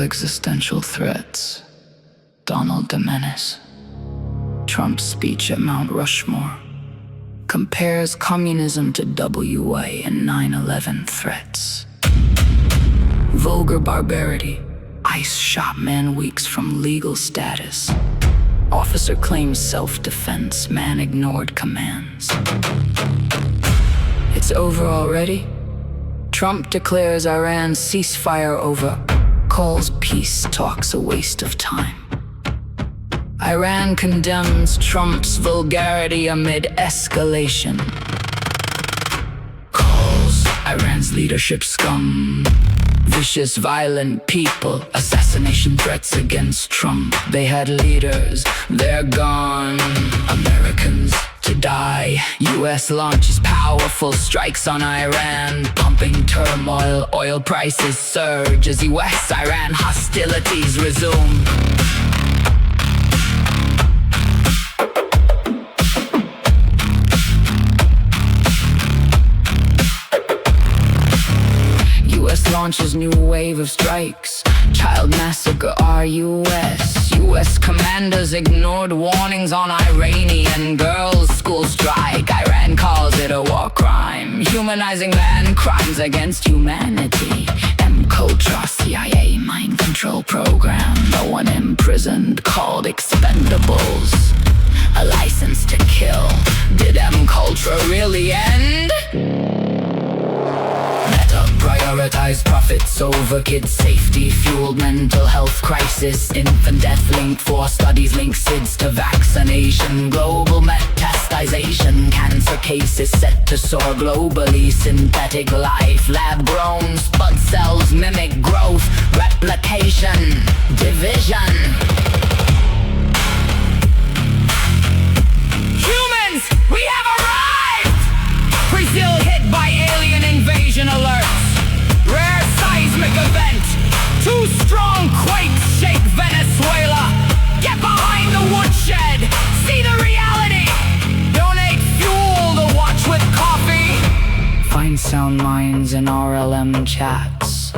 existential threats. Donald Menace. Trump's speech at Mount Rushmore compares communism to WA and 9/11 threats. Vulgar barbarity. ICE shot man weeks from legal status. Officer claims self-defense, man ignored commands. It's over already? Trump declares Iran's ceasefire over, calls peace talks a waste of time. Iran condemns Trump's vulgarity amid escalation. Calls Iran's leadership scum. Vicious, violent people, assassination threats against Trump. They had leaders, they're gone. Americans to die. US launches powerful strikes on Iran, pumping turmoil, oil prices surge as US-Iran hostilities resume. Launches new wave of strikes. Child massacre RUS. US commanders ignored warnings on Iranian girls' school strike. Iran calls it a war crime, humanizing man crimes against humanity. MKUltra CIA mind control program. No one imprisoned called expendables. A license to kill. Did MKUltra really end? Prioritize profits over kids' safety, fueled mental health crisis. Infant death linked for studies link SIDS to vaccination. Global metastasization, cancer cases set to soar globally. Synthetic life, lab-grown spud cells mimic growth, replication, division. Humans, we have arrived! Brazil hit by alien invasion alerts. Rare seismic event. Too strong quakes shake Venezuela. Get behind the woodshed. See the reality. Donate fuel to watch with coffee. Find sound minds in RLM chats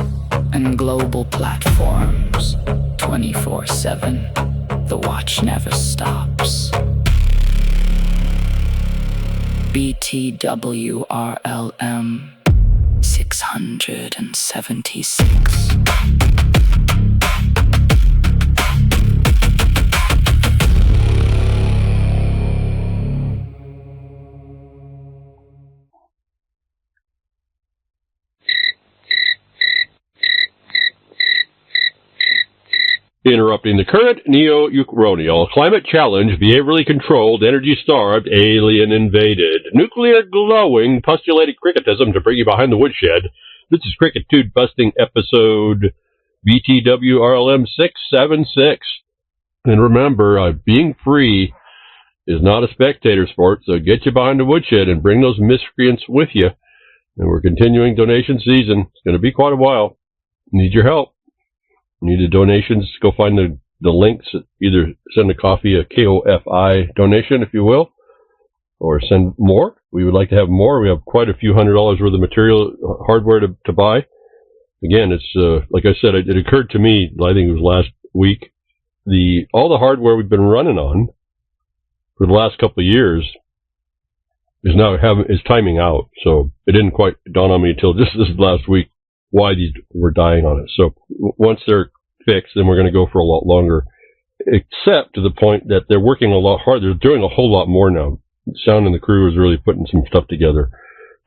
and global platforms. 24/7. The watch never stops. BTWRLM676. Interrupting the current neo-Ukrainian climate challenge, behaviorally controlled, energy-starved, alien-invaded, nuclear-glowing, postulated cricketism to bring you behind the woodshed. This is Crickitude Busting episode BTWRLM676. And remember, being free is not a spectator sport, so get you behind the woodshed and bring those miscreants with you. And we're continuing donation season. It's going to be quite a while. Need your help. Need the donations, go find the links. Either send a coffee, a KOFI donation, if you will, or send more. We would like to have more. We have quite a few $100s worth of material, hardware to buy. Again, it's like I said, it occurred to me, I think it was last week, all the hardware we've been running on for the last couple of years is timing out. So it didn't quite dawn on me until just this last week why these were dying on it. So once they're fixed, then we're going to go for a lot longer, except to the point that they're working a lot harder. They're doing a whole lot more now. Sound and the crew is really putting some stuff together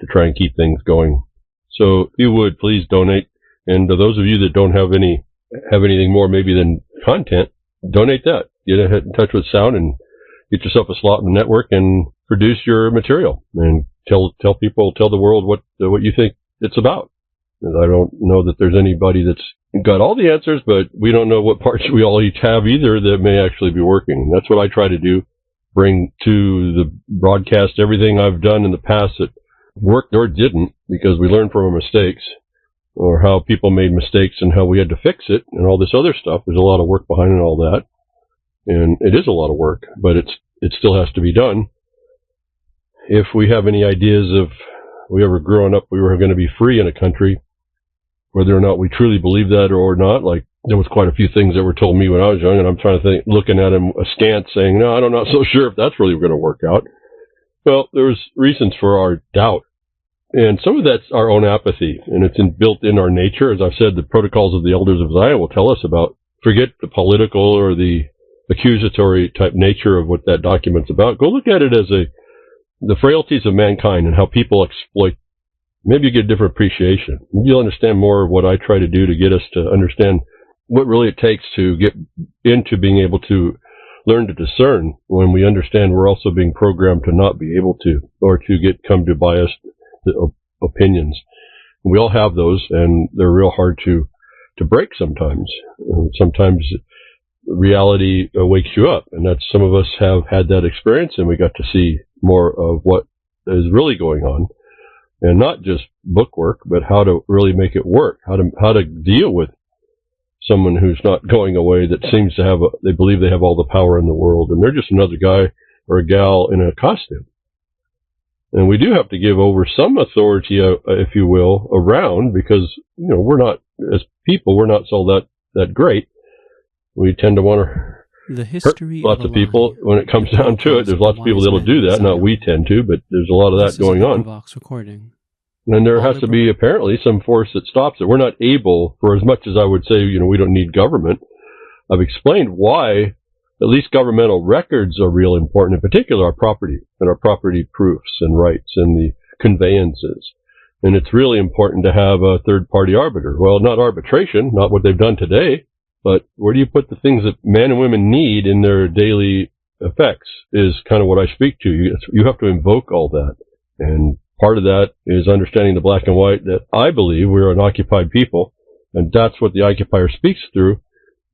to try and keep things going. So if you would, please donate. And to those of you that don't have anything more maybe than content, donate that. Get in touch with Sound and get yourself a slot in the network and produce your material and tell people, tell the world what you think it's about. I don't know that there's anybody that's got all the answers, but we don't know what parts we all each have either that may actually be working. That's what I try to do, bring to the broadcast everything I've done in the past that worked or didn't, because we learn from our mistakes, or how people made mistakes and how we had to fix it, and all this other stuff. There's a lot of work behind all that, and it is a lot of work, but it still has to be done. If we have any ideas of we ever growing up we were going to be free in a country, whether or not we truly believe that or not, like there was quite a few things that were told me when I was young, and I'm trying to think, looking at him askance, saying, no, I'm not so sure if that's really going to work out. Well, there's reasons for our doubt. And some of that's our own apathy, and it's built in our nature. As I've said, the protocols of the elders of Zion will tell us about. Forget the political or the accusatory type nature of what that document's about. Go look at it as the frailties of mankind and how people exploit. Maybe you get a different appreciation. Maybe you'll understand more of what I try to do to get us to understand what really it takes to get into being able to learn to discern when we understand we're also being programmed to not be able to, or to come to biased opinions. We all have those, and they're real hard to break sometimes. Sometimes reality wakes you up, and that's, some of us have had that experience, and we got to see more of what is really going on, and not just book work, but how to really make it work, how to deal with someone who's not going away, that seems to have they believe they have all the power in the world, and they're just another guy or a gal in a costume. And we do have to give over some authority, if you will, around, because, you know, we're not, as people, we're not so that great. We tend to want to hurt lots of people when it comes down to it. There's lots of people that'll do that. Not we tend to, but there's a lot of that going on. And there has to be apparently some force that stops it. We're not able, for as much as I would say, you know, we don't need government. I've explained why at least governmental records are real important, in particular our property and our property proofs and rights and the conveyances. And it's really important to have a third-party arbiter. Well, not arbitration, not what they've done today, but where do you put the things that men and women need in their daily effects is kind of what I speak to. You have to invoke all that. And part of that is understanding the black and white, that I believe we're an occupied people, and that's what the occupier speaks through.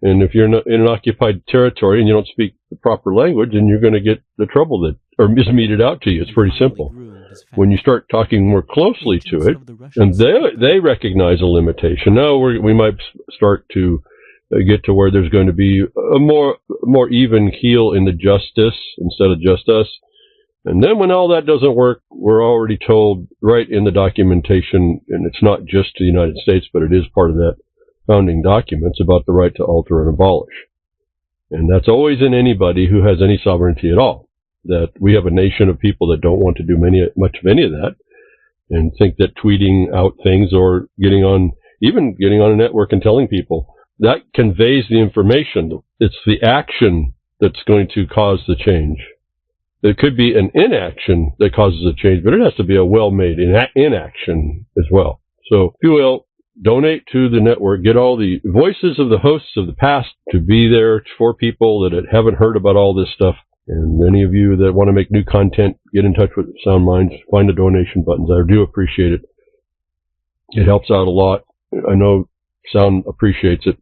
And if you're in an occupied territory and you don't speak the proper language, then you're going to get the trouble that is meted out to you. It's pretty simple. When you start talking more closely to it, and they recognize a limitation, now we might start to get to where there's going to be a more even keel in the justice instead of just us. And then when all that doesn't work, we're already told right in the documentation, and it's not just the United States, but it is part of that founding documents, about the right to alter and abolish. And that's always in anybody who has any sovereignty at all. That we have a nation of people that don't want to do much of any of that, and think that tweeting out things or getting on a network and telling people, that conveys the information. It's the action that's going to cause the change. It could be an inaction that causes a change, but it has to be a well-made inaction as well. So, if you will, donate to the network. Get all the voices of the hosts of the past to be there for people that haven't heard about all this stuff. And any of you that want to make new content, get in touch with Sound Minds. Find the donation buttons. I do appreciate it. It helps out a lot. I know Sound appreciates it.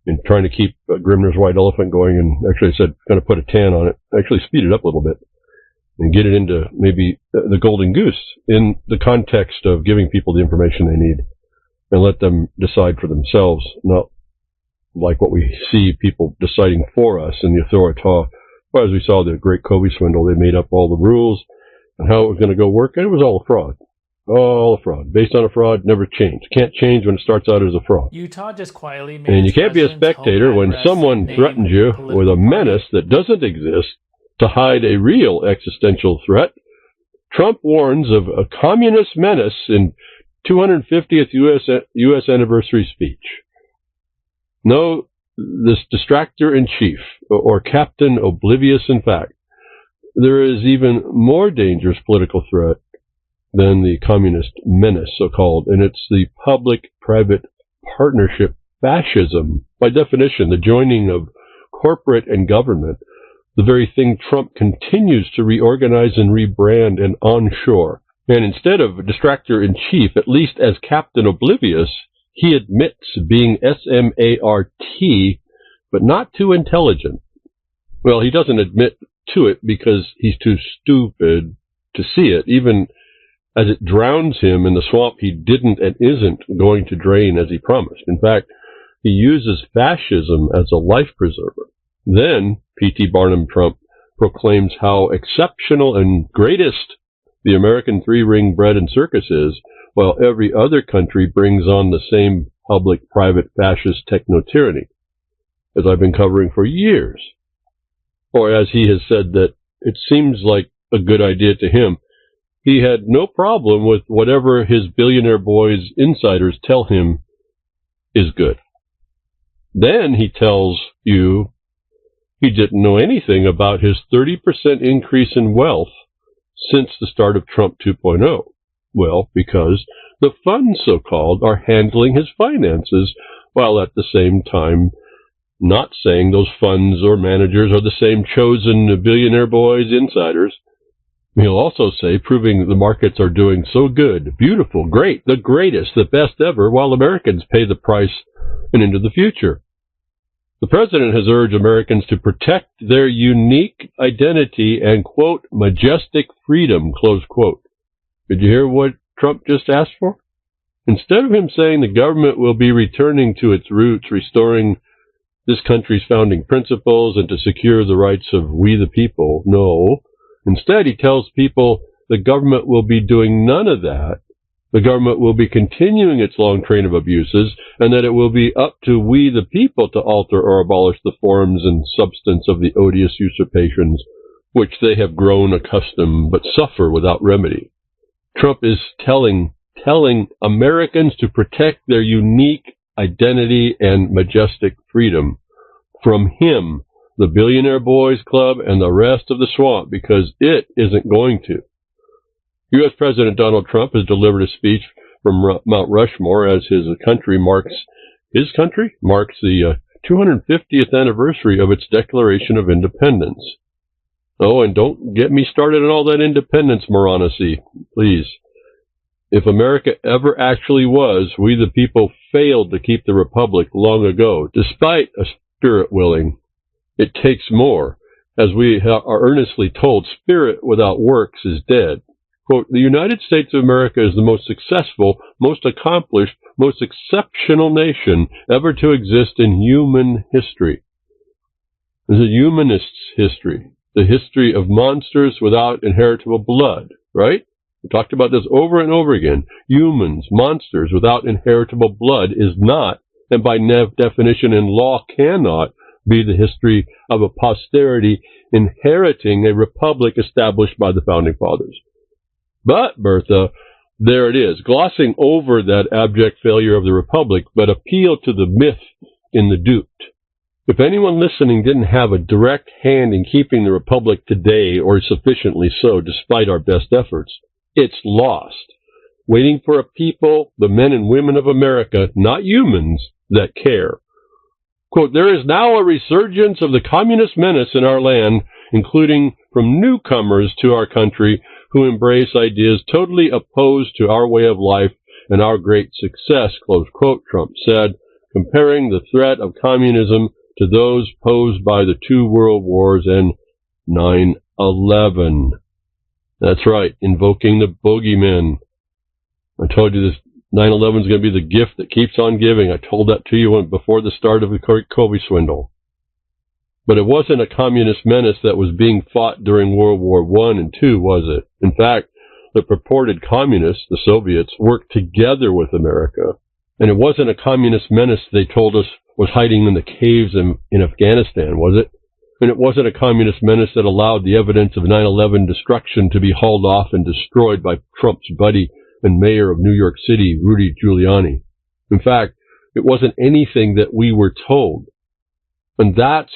In trying to keep Grimner's White Elephant going, and actually I said going to put a 10 on it, actually speed it up a little bit and get it into maybe the Golden Goose in the context of giving people the information they need and let them decide for themselves, not like what we see people deciding for us in the authority. Well, as we saw the great Kobe swindle, they made up all the rules and how it was going to go work, and it was all a fraud. All a fraud. Based on a fraud, never change. Can't change when it starts out as a fraud. Utah just quietly made and you can't be a spectator when someone threatens you with a menace that doesn't exist to hide a real existential threat. Trump warns of a communist menace in 250th U.S. anniversary speech. No, this distractor-in-chief, or Captain Oblivious, in fact, there is even more dangerous political threat than the communist menace, so-called, and it's the public-private partnership fascism. By definition, the joining of corporate and government, the very thing Trump continues to reorganize and rebrand and onshore. And instead of distractor-in-chief, at least as Captain Oblivious, he admits being SMART, but not too intelligent. Well, he doesn't admit to it because he's too stupid to see it, even as it drowns him in the swamp he didn't and isn't going to drain as he promised. In fact, he uses fascism as a life preserver. Then, P.T. Barnum Trump proclaims how exceptional and greatest the American three-ring bread and circus is, while every other country brings on the same public-private fascist techno-tyranny, as I've been covering for years. Or as he has said that it seems like a good idea to him, he had no problem with whatever his billionaire boys insiders tell him is good. Then he tells you he didn't know anything about his 30% increase in wealth since the start of Trump 2.0. Well, because the funds, so-called, are handling his finances, while at the same time not saying those funds or managers are the same chosen billionaire boys insiders. He'll also say, proving the markets are doing so good, beautiful, great, the greatest, the best ever, while Americans pay the price and into the future. The president has urged Americans to protect their unique identity and, quote, majestic freedom, close quote. Did you hear what Trump just asked for? Instead of him saying the government will be returning to its roots, restoring this country's founding principles, and to secure the rights of we the people, no. Instead, he tells people the government will be doing none of that. The government will be continuing its long train of abuses, and that it will be up to we the people to alter or abolish the forms and substance of the odious usurpations which they have grown accustomed but suffer without remedy. Trump is telling Americans to protect their unique identity and majestic freedom from him, the Billionaire Boys Club, and the rest of the swamp, because it isn't going to. U.S. President Donald Trump has delivered a speech from Mount Rushmore as his country marks the 250th anniversary of its Declaration of Independence. Oh, and don't get me started on all that independence moronicy, please. If America ever actually was, we the people failed to keep the republic long ago, despite a spirit willing. It takes more. As we are earnestly told, spirit without works is dead. Quote, the United States of America is the most successful, most accomplished, most exceptional nation ever to exist in human history. This is a humanist's history, the history of monsters without inheritable blood, right? We talked about this over and over again. Humans, monsters without inheritable blood is not, and by definition in law cannot, be the history of a posterity inheriting a republic established by the Founding Fathers. But, Bertha, there it is, glossing over that abject failure of the republic, but appeal to the myth in the duped. If anyone listening didn't have a direct hand in keeping the republic today, or sufficiently so, despite our best efforts, it's lost, waiting for a people, the men and women of America, not humans, that care. Quote, there is now a resurgence of the communist menace in our land, including from newcomers to our country who embrace ideas totally opposed to our way of life and our great success, close quote, Trump said, comparing the threat of communism to those posed by the 2 world wars and 9/11. That's right, invoking the bogeymen. I told you this 9/11 is going to be the gift that keeps on giving. I told that to you before the start of the Kobe swindle. But it wasn't a communist menace that was being fought during World War I and II, was it? In fact, the purported communists, the Soviets, worked together with America. And it wasn't a communist menace they told us was hiding in the caves in Afghanistan, was it? And it wasn't a communist menace that allowed the evidence of 9/11 destruction to be hauled off and destroyed by Trump's buddy and mayor of New York City, Rudy Giuliani. In fact, it wasn't anything that we were told. And that's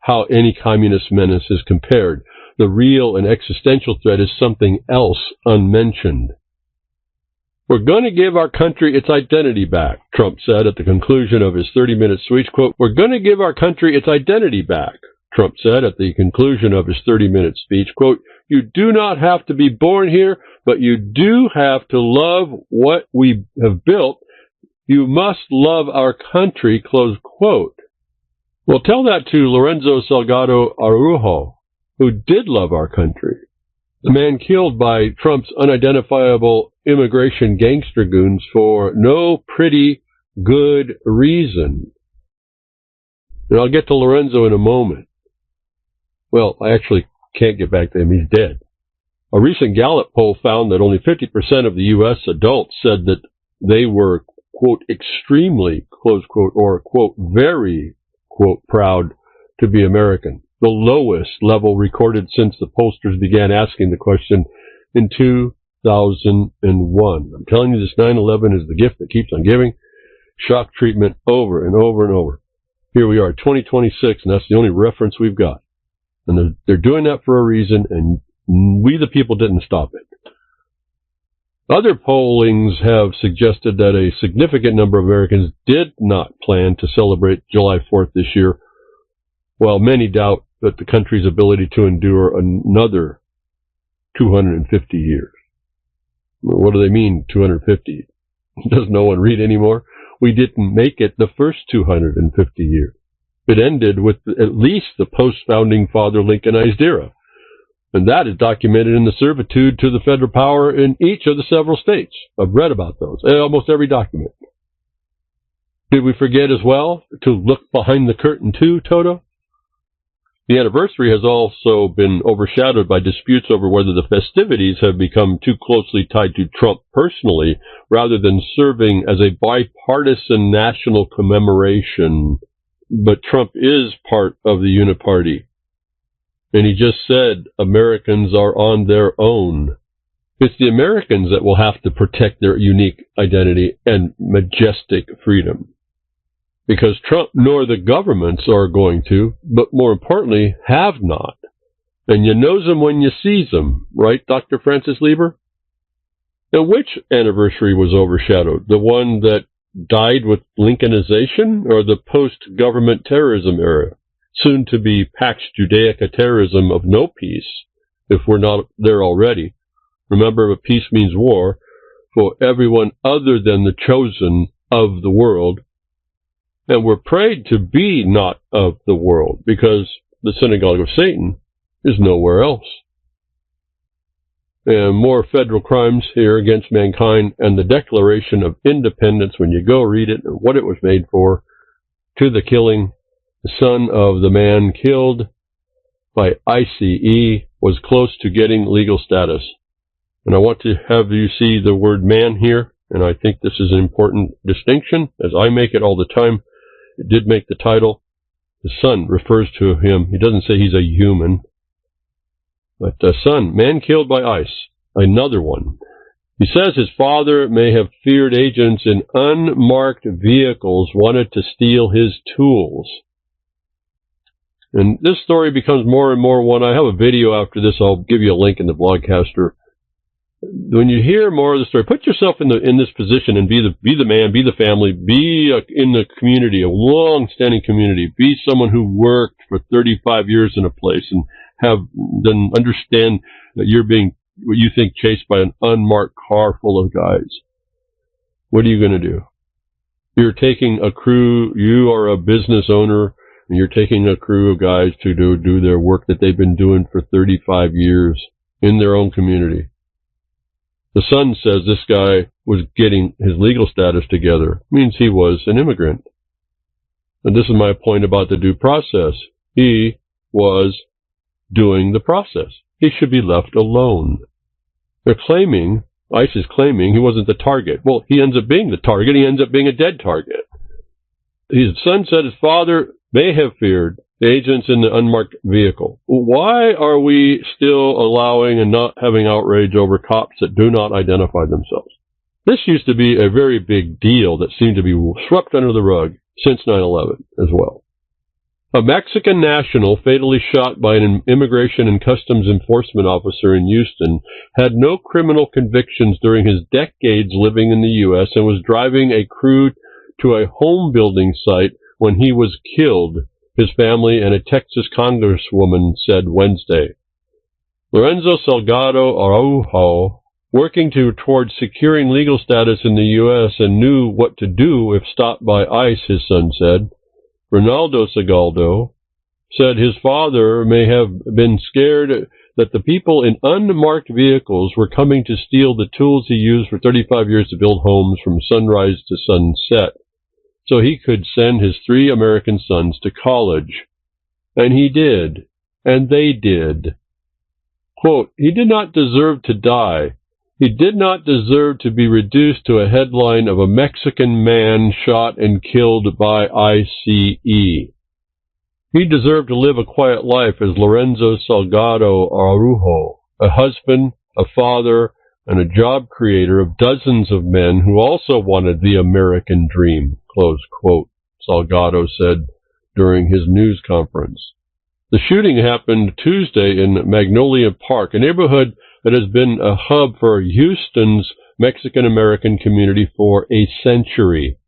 how any communist menace is compared. The real and existential threat is something else unmentioned. We're going to give our country its identity back, Trump said at the conclusion of his 30-minute speech. Quote, we're going to give our country its identity back, Trump said at the conclusion of his 30-minute speech. Quote, you do not have to be born here, but you do have to love what we have built. You must love our country, close quote. Well, tell that to Lorenzo Salgado Araujo, who did love our country. The man killed by Trump's unidentifiable immigration gangster goons for no pretty good reason. And I'll get to Lorenzo in a moment. Well, I actually can't get back to him. He's dead. A recent Gallup poll found that only 50% of the U.S. adults said that they were, quote, extremely, close quote, or, quote, very, quote, proud to be American. The lowest level recorded since the pollsters began asking the question in 2001. I'm telling you, this 9/11 is the gift that keeps on giving. Shock treatment over and over and over. Here we are, 2026, and that's the only reference we've got. And they're doing that for a reason, and we the people didn't stop it. Other pollings have suggested that a significant number of Americans did not plan to celebrate July 4th this year, while many doubt that the country's ability to endure another 250 years. What do they mean, 250? Does no one read anymore? We didn't make it the first 250 years. It ended with at least the post-founding father Lincolnized era. And that is documented in the servitude to the federal power in each of the several states. I've read about those, almost every document. Did we forget as well to look behind the curtain too, Toto? The anniversary has also been overshadowed by disputes over whether the festivities have become too closely tied to Trump personally, rather than serving as a bipartisan national commemoration. But Trump is part of the Uniparty. And he just said Americans are on their own. It's the Americans that will have to protect their unique identity and majestic freedom. Because Trump nor the governments are going to, but more importantly, have not. And you knows them when you sees them, right, Dr. Francis Lieber? Now, which anniversary was overshadowed? The one that died with Lincolnization, or the post-government terrorism era? Soon to be Pax Judaica terrorism of no peace, if we're not there already. Remember, peace means war for everyone other than the chosen of the world. And we're prayed to be not of the world, because the synagogue of Satan is nowhere else. And more federal crimes here against mankind, and the Declaration of Independence, when you go read it and what it was made for, to the killing. The son of the man killed by ICE was close to getting legal status. And I want to have you see the word man here, and I think this is an important distinction, as I make it all the time. It did make the title. The son refers to him. He doesn't say he's a human. But son, man killed by ICE, another one. He says his father may have feared agents in unmarked vehicles wanted to steal his tools. And this story becomes more and more one. I have a video after this. I'll give you a link in the blogcaster. When you hear more of the story, put yourself in this position and be the man, be the family, be in the community, a long-standing community. Be someone who worked for 35 years in a place and then understand that you're being what you think chased by an unmarked car full of guys. What are you going to do? You're taking a crew. You are a business owner. And you're taking a crew of guys to do their work that they've been doing for 35 years in their own community. The son says this guy was getting his legal status together. Means he was an immigrant. And this is my point about the due process. He was doing the process. He should be left alone. They're claiming, ICE is claiming, he wasn't the target. Well, he ends up being the target. He ends up being a dead target. His son said his father may have feared the agents in the unmarked vehicle. Why are we still allowing and not having outrage over cops that do not identify themselves? This used to be a very big deal that seemed to be swept under the rug since 9/11 as well. A Mexican national fatally shot by an immigration and customs enforcement officer in Houston had no criminal convictions during his decades living in the U.S. and was driving a crew to a home building site when he was killed, his family and a Texas congresswoman said Wednesday. Lorenzo Salgado Araujo, working towards securing legal status in the U.S. and knew what to do if stopped by ICE, his son said. Ronaldo Salgado said his father may have been scared that the people in unmarked vehicles were coming to steal the tools he used for 35 years to build homes from sunrise to sunset, so he could send his 3 American sons to college. And he did. And they did. Quote, he did not deserve to die. He did not deserve to be reduced to a headline of a Mexican man shot and killed by ICE. He deserved to live a quiet life as Lorenzo Salgado Araujo, a husband, a father, and a job creator of dozens of men who also wanted the American dream, close quote, Salgado said during his news conference. The shooting happened Tuesday in Magnolia Park, a neighborhood that has been a hub for Houston's Mexican-American community for a century.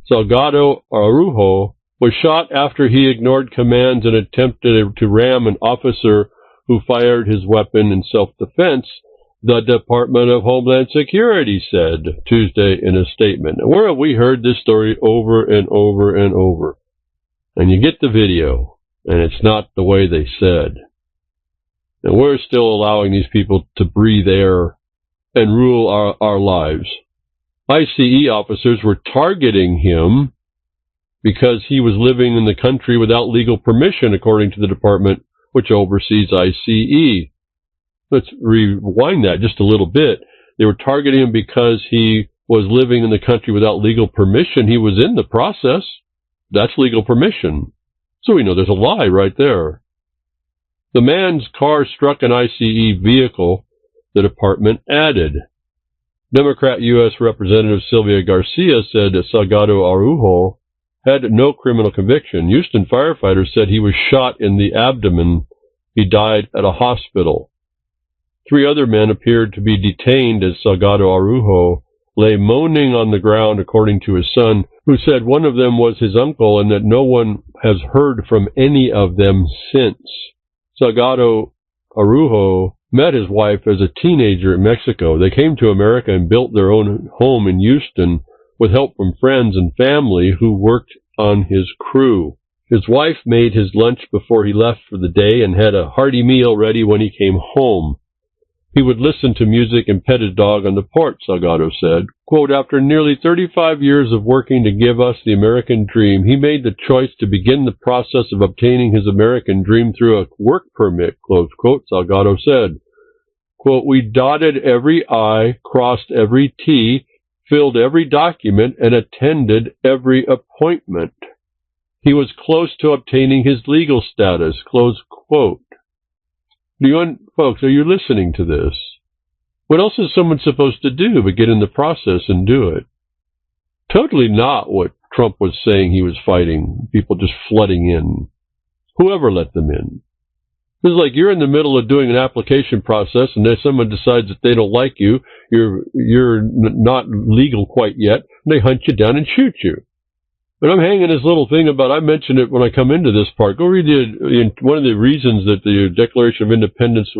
Salgado Araujo was shot after he ignored commands and attempted to ram an officer who fired his weapon in self-defense, the Department of Homeland Security said Tuesday in a statement. Where have we heard this story over and over and over? And you get the video, and it's not the way they said. And we're still allowing these people to breathe air and rule our lives. ICE officers were targeting him because he was living in the country without legal permission, according to the department which oversees ICE. Let's rewind that just a little bit. They were targeting him because he was living in the country without legal permission. He was in the process. That's legal permission. So we know there's a lie right there. The man's car struck an ICE vehicle, the department added. Democrat U.S. Representative Sylvia Garcia said that Salgado Araujo had no criminal conviction. Houston firefighters said he was shot in the abdomen. He died at a hospital. 3 other men appeared to be detained as Salgado Araujo lay moaning on the ground, according to his son, who said one of them was his uncle and that no one has heard from any of them since. Salgado Araujo met his wife as a teenager in Mexico. They came to America and built their own home in Houston with help from friends and family who worked on his crew. His wife made his lunch before he left for the day and had a hearty meal ready when he came home. He would listen to music and pet his dog on the porch, Salgado said. Quote, after nearly 35 years of working to give us the American dream, he made the choice to begin the process of obtaining his American dream through a work permit, close quote, Salgado said. Quote, we dotted every I, crossed every T, filled every document, and attended every appointment. He was close to obtaining his legal status, close quote. Folks, are you listening to this? What else is someone supposed to do but get in the process and do it? Totally not what Trump was saying he was fighting, people just flooding in. Whoever let them in. It's like you're in the middle of doing an application process and then someone decides that they don't like you, you're not legal quite yet, and they hunt you down and shoot you. But I'm hanging this little thing about, I mentioned it when I come into this part. Go read one of the reasons that the Declaration of Independence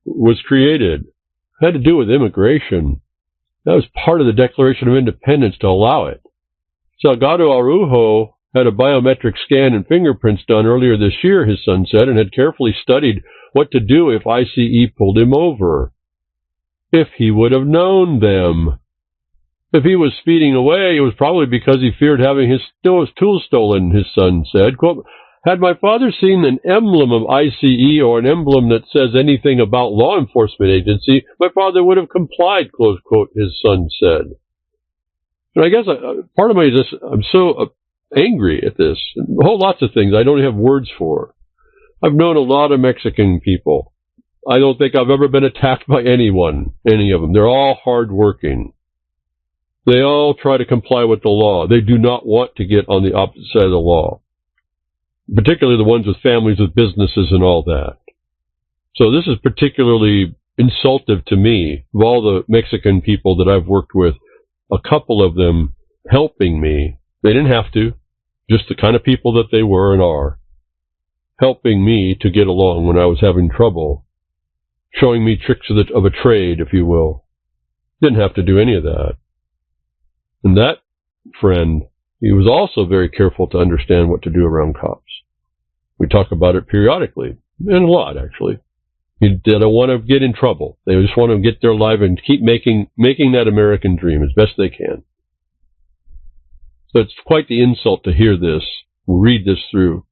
was created. It had to do with immigration. That was part of the Declaration of Independence to allow it. Salgado Araujo had a biometric scan and fingerprints done earlier this year, his son said, and had carefully studied what to do if ICE pulled him over. If he would have known them. If he was speeding away, it was probably because he feared having his tools stolen, his son said. Quote, had my father seen an emblem of ICE or an emblem that says anything about law enforcement agency, my father would have complied, close quote, his son said. And I guess part of me is this, I'm so angry at this. Whole lots of things I don't have words for. I've known a lot of Mexican people. I don't think I've ever been attacked by anyone, any of them. They're all hardworking. They all try to comply with the law. They do not want to get on the opposite side of the law, particularly the ones with families with businesses and all that. So this is particularly insultive to me. Of all the Mexican people that I've worked with, a couple of them helping me, they didn't have to, just the kind of people that they were and are, helping me to get along when I was having trouble, showing me tricks of a trade, if you will. Didn't have to do any of that. And that friend, he was also very careful to understand what to do around cops. We talk about it periodically, and a lot, actually. They don't want to get in trouble. They just want to get their life and keep making that American dream as best they can. So it's quite the insult to hear this, read this through.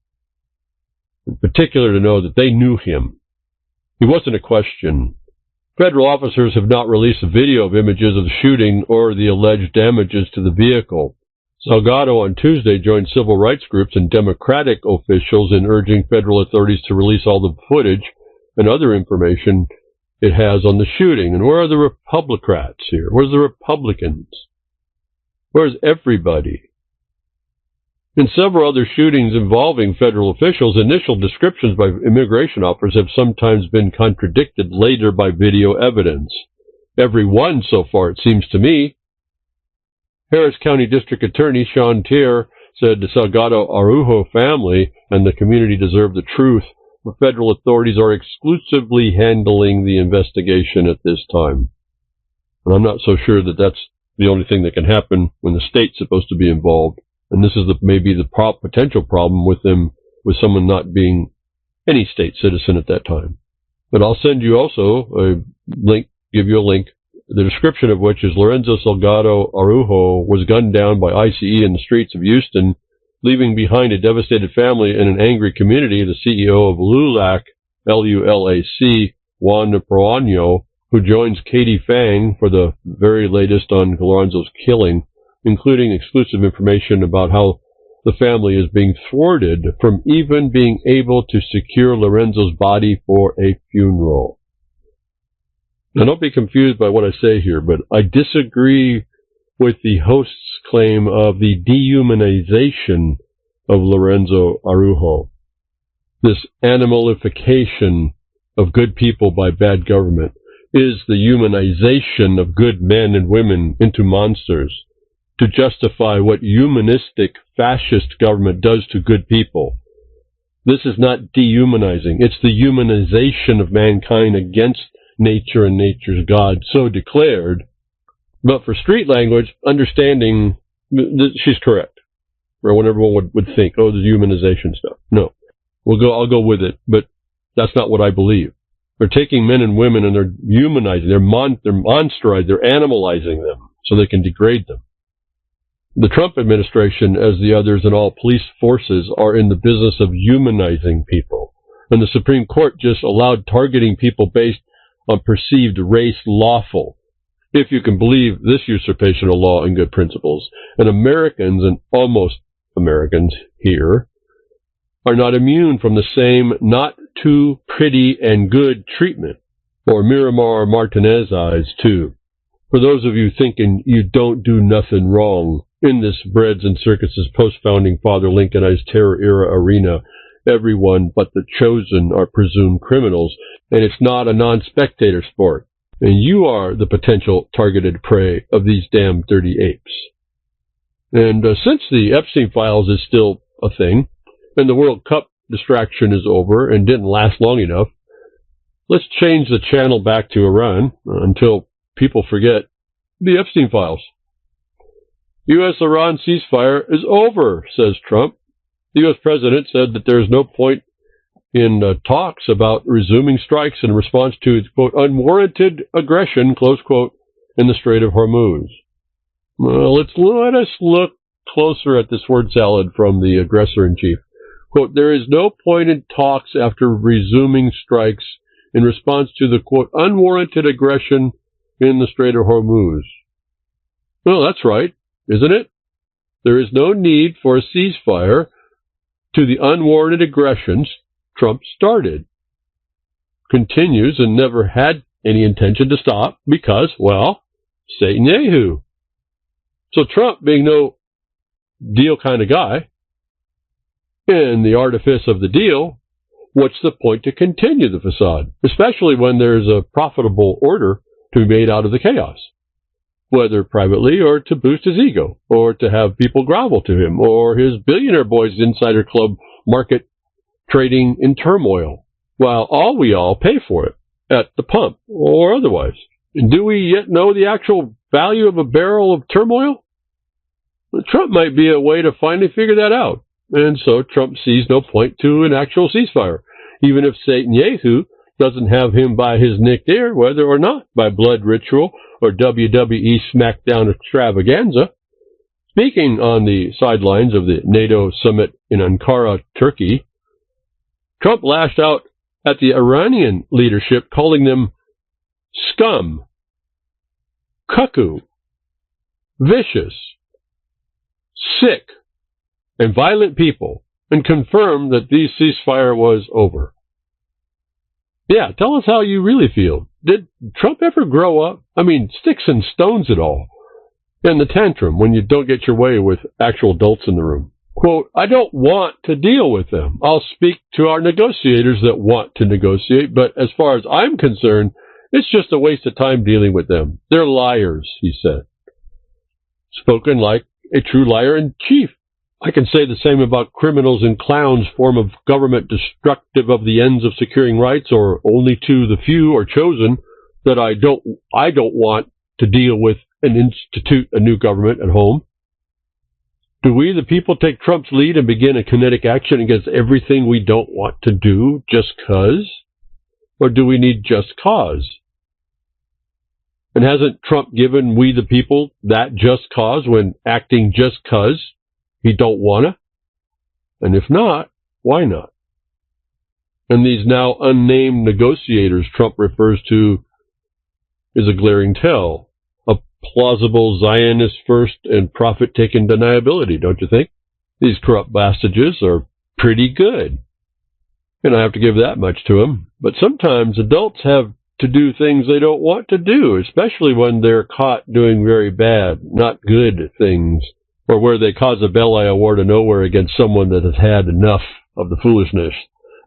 In particular, to know that they knew him. He wasn't a question. Federal officers have not released a video of images of the shooting or the alleged damages to the vehicle. Salgado on Tuesday joined civil rights groups and Democratic officials in urging federal authorities to release all the footage and other information it has on the shooting. And where are the Republicrats here? Where's the Republicans? Where's everybody? In several other shootings involving federal officials, initial descriptions by immigration officers have sometimes been contradicted later by video evidence. Every one so far, it seems to me. Harris County District Attorney Sean Tier said the Salgado Araujo family and the community deserve the truth, but federal authorities are exclusively handling the investigation at this time. And I'm not so sure that that's the only thing that can happen when the state's supposed to be involved. And this is maybe the potential problem with someone not being any state citizen at that time. But I'll send you also a link, give you a link, the description of which is Lorenzo Salgado Araujo was gunned down by ICE in the streets of Houston, leaving behind a devastated family and an angry community. The CEO of LULAC, L-U-L-A-C, Juan Proaño, who joins Katie Fang for the very latest on Lorenzo's killing, including exclusive information about how the family is being thwarted from even being able to secure Lorenzo's body for a funeral. Now, don't be confused by what I say here, but I disagree with the host's claim of the dehumanization of Lorenzo Araujo, this animalification of good people by bad government. Is the humanization of good men and women into monsters to justify what humanistic fascist government does to good people. This is not dehumanizing. It's the humanization of mankind against nature and nature's God, so declared. But for street language, understanding, she's correct. Or what everyone would think, oh, the humanization stuff. No. I'll go with it, but that's not what I believe. They're taking men and women and they're humanizing, they're monsterizing, they're animalizing them so they can degrade them. The Trump administration, as the others in all police forces, are in the business of humanizing people. And the Supreme Court just allowed targeting people based on perceived race lawful, if you can believe this usurpation of law and good principles. And Americans, and almost Americans here, are not immune from the same not too pretty and good treatment, or Miramar Martinez eyes too. For those of you thinking you don't do nothing wrong in this breads and circuses post-founding father Lincolnized terror era arena, everyone but the chosen are presumed criminals, and it's not a non-spectator sport. And you are the potential targeted prey of these damn dirty apes. And since the Epstein files is still a thing, and the World Cup distraction is over and didn't last long enough, let's change the channel back to Iran until people forget the Epstein files. U.S.-Iran ceasefire is over, says Trump. The U.S. president said that there is no point in talks about resuming strikes in response to, quote, unwarranted aggression, close quote, in the Strait of Hormuz. Well, let us look closer at this word salad from the aggressor-in-chief. Quote, there is no point in talks after resuming strikes in response to the, quote, unwarranted aggression in the Strait of Hormuz. Well, that's right, isn't it? There is no need for a ceasefire to the unwarranted aggressions Trump started. Continues and never had any intention to stop because, well, Satan Yehu. So Trump, being no deal kind of guy, in the artifice of the deal, what's the point to continue the facade, especially when there's a profitable order to be made out of the chaos, whether privately or to boost his ego, or to have people grovel to him, or his billionaire boys insider club market trading in turmoil, while we all pay for it at the pump or otherwise. And do we yet know the actual value of a barrel of turmoil? Well, Trump might be a way to finally figure that out. And so Trump sees no point to an actual ceasefire, even if Satan Yehu doesn't have him by his neck there, whether or not by blood ritual or WWE SmackDown extravaganza. Speaking on the sidelines of the NATO summit in Ankara, Turkey, Trump lashed out at the Iranian leadership, calling them scum, cuckoo, vicious, sick, and violent people, and confirmed that the ceasefire was over. Yeah, tell us how you really feel. Did Trump ever grow up? I mean, sticks and stones it all. And the tantrum when you don't get your way with actual adults in the room. Quote, I don't want to deal with them. I'll speak to our negotiators that want to negotiate, but as far as I'm concerned, it's just a waste of time dealing with them. They're liars, he said. Spoken like a true liar in chief. I can say the same about criminals and clowns, form of government destructive of the ends of securing rights, or only to the few or chosen, that I don't want to deal with and institute a new government at home. Do we, the people, take Trump's lead and begin a kinetic action against everything we don't want to do just cause? Or do we need just cause? And hasn't Trump given we, the people, that just cause when acting just cause he don't wanna? And if not, why not? And these now unnamed negotiators Trump refers to is a glaring tell. A plausible Zionist first and profit-taking deniability, don't you think? These corrupt bastards are pretty good. And I have to give that much to them. But sometimes adults have to do things they don't want to do, especially when they're caught doing very bad, not good things, or where they cause a belly award of nowhere against someone that has had enough of the foolishness.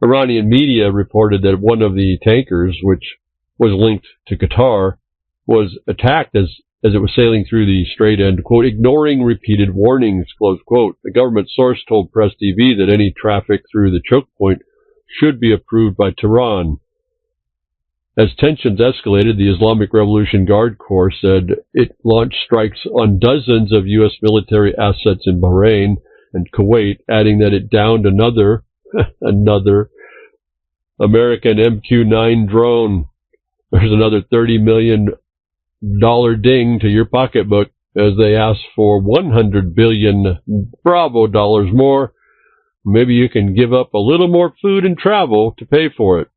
Iranian media reported that one of the tankers, which was linked to Qatar, was attacked as it was sailing through the strait and, quote, ignoring repeated warnings, close quote. A government source told Press TV that any traffic through the choke point should be approved by Tehran. As tensions escalated, the Islamic Revolution Guard Corps said it launched strikes on dozens of U.S. military assets in Bahrain and Kuwait, adding that it downed another American MQ-9 drone. There's another $30 million ding to your pocketbook as they ask for $100 billion Bravo dollars more. Maybe you can give up a little more food and travel to pay for it.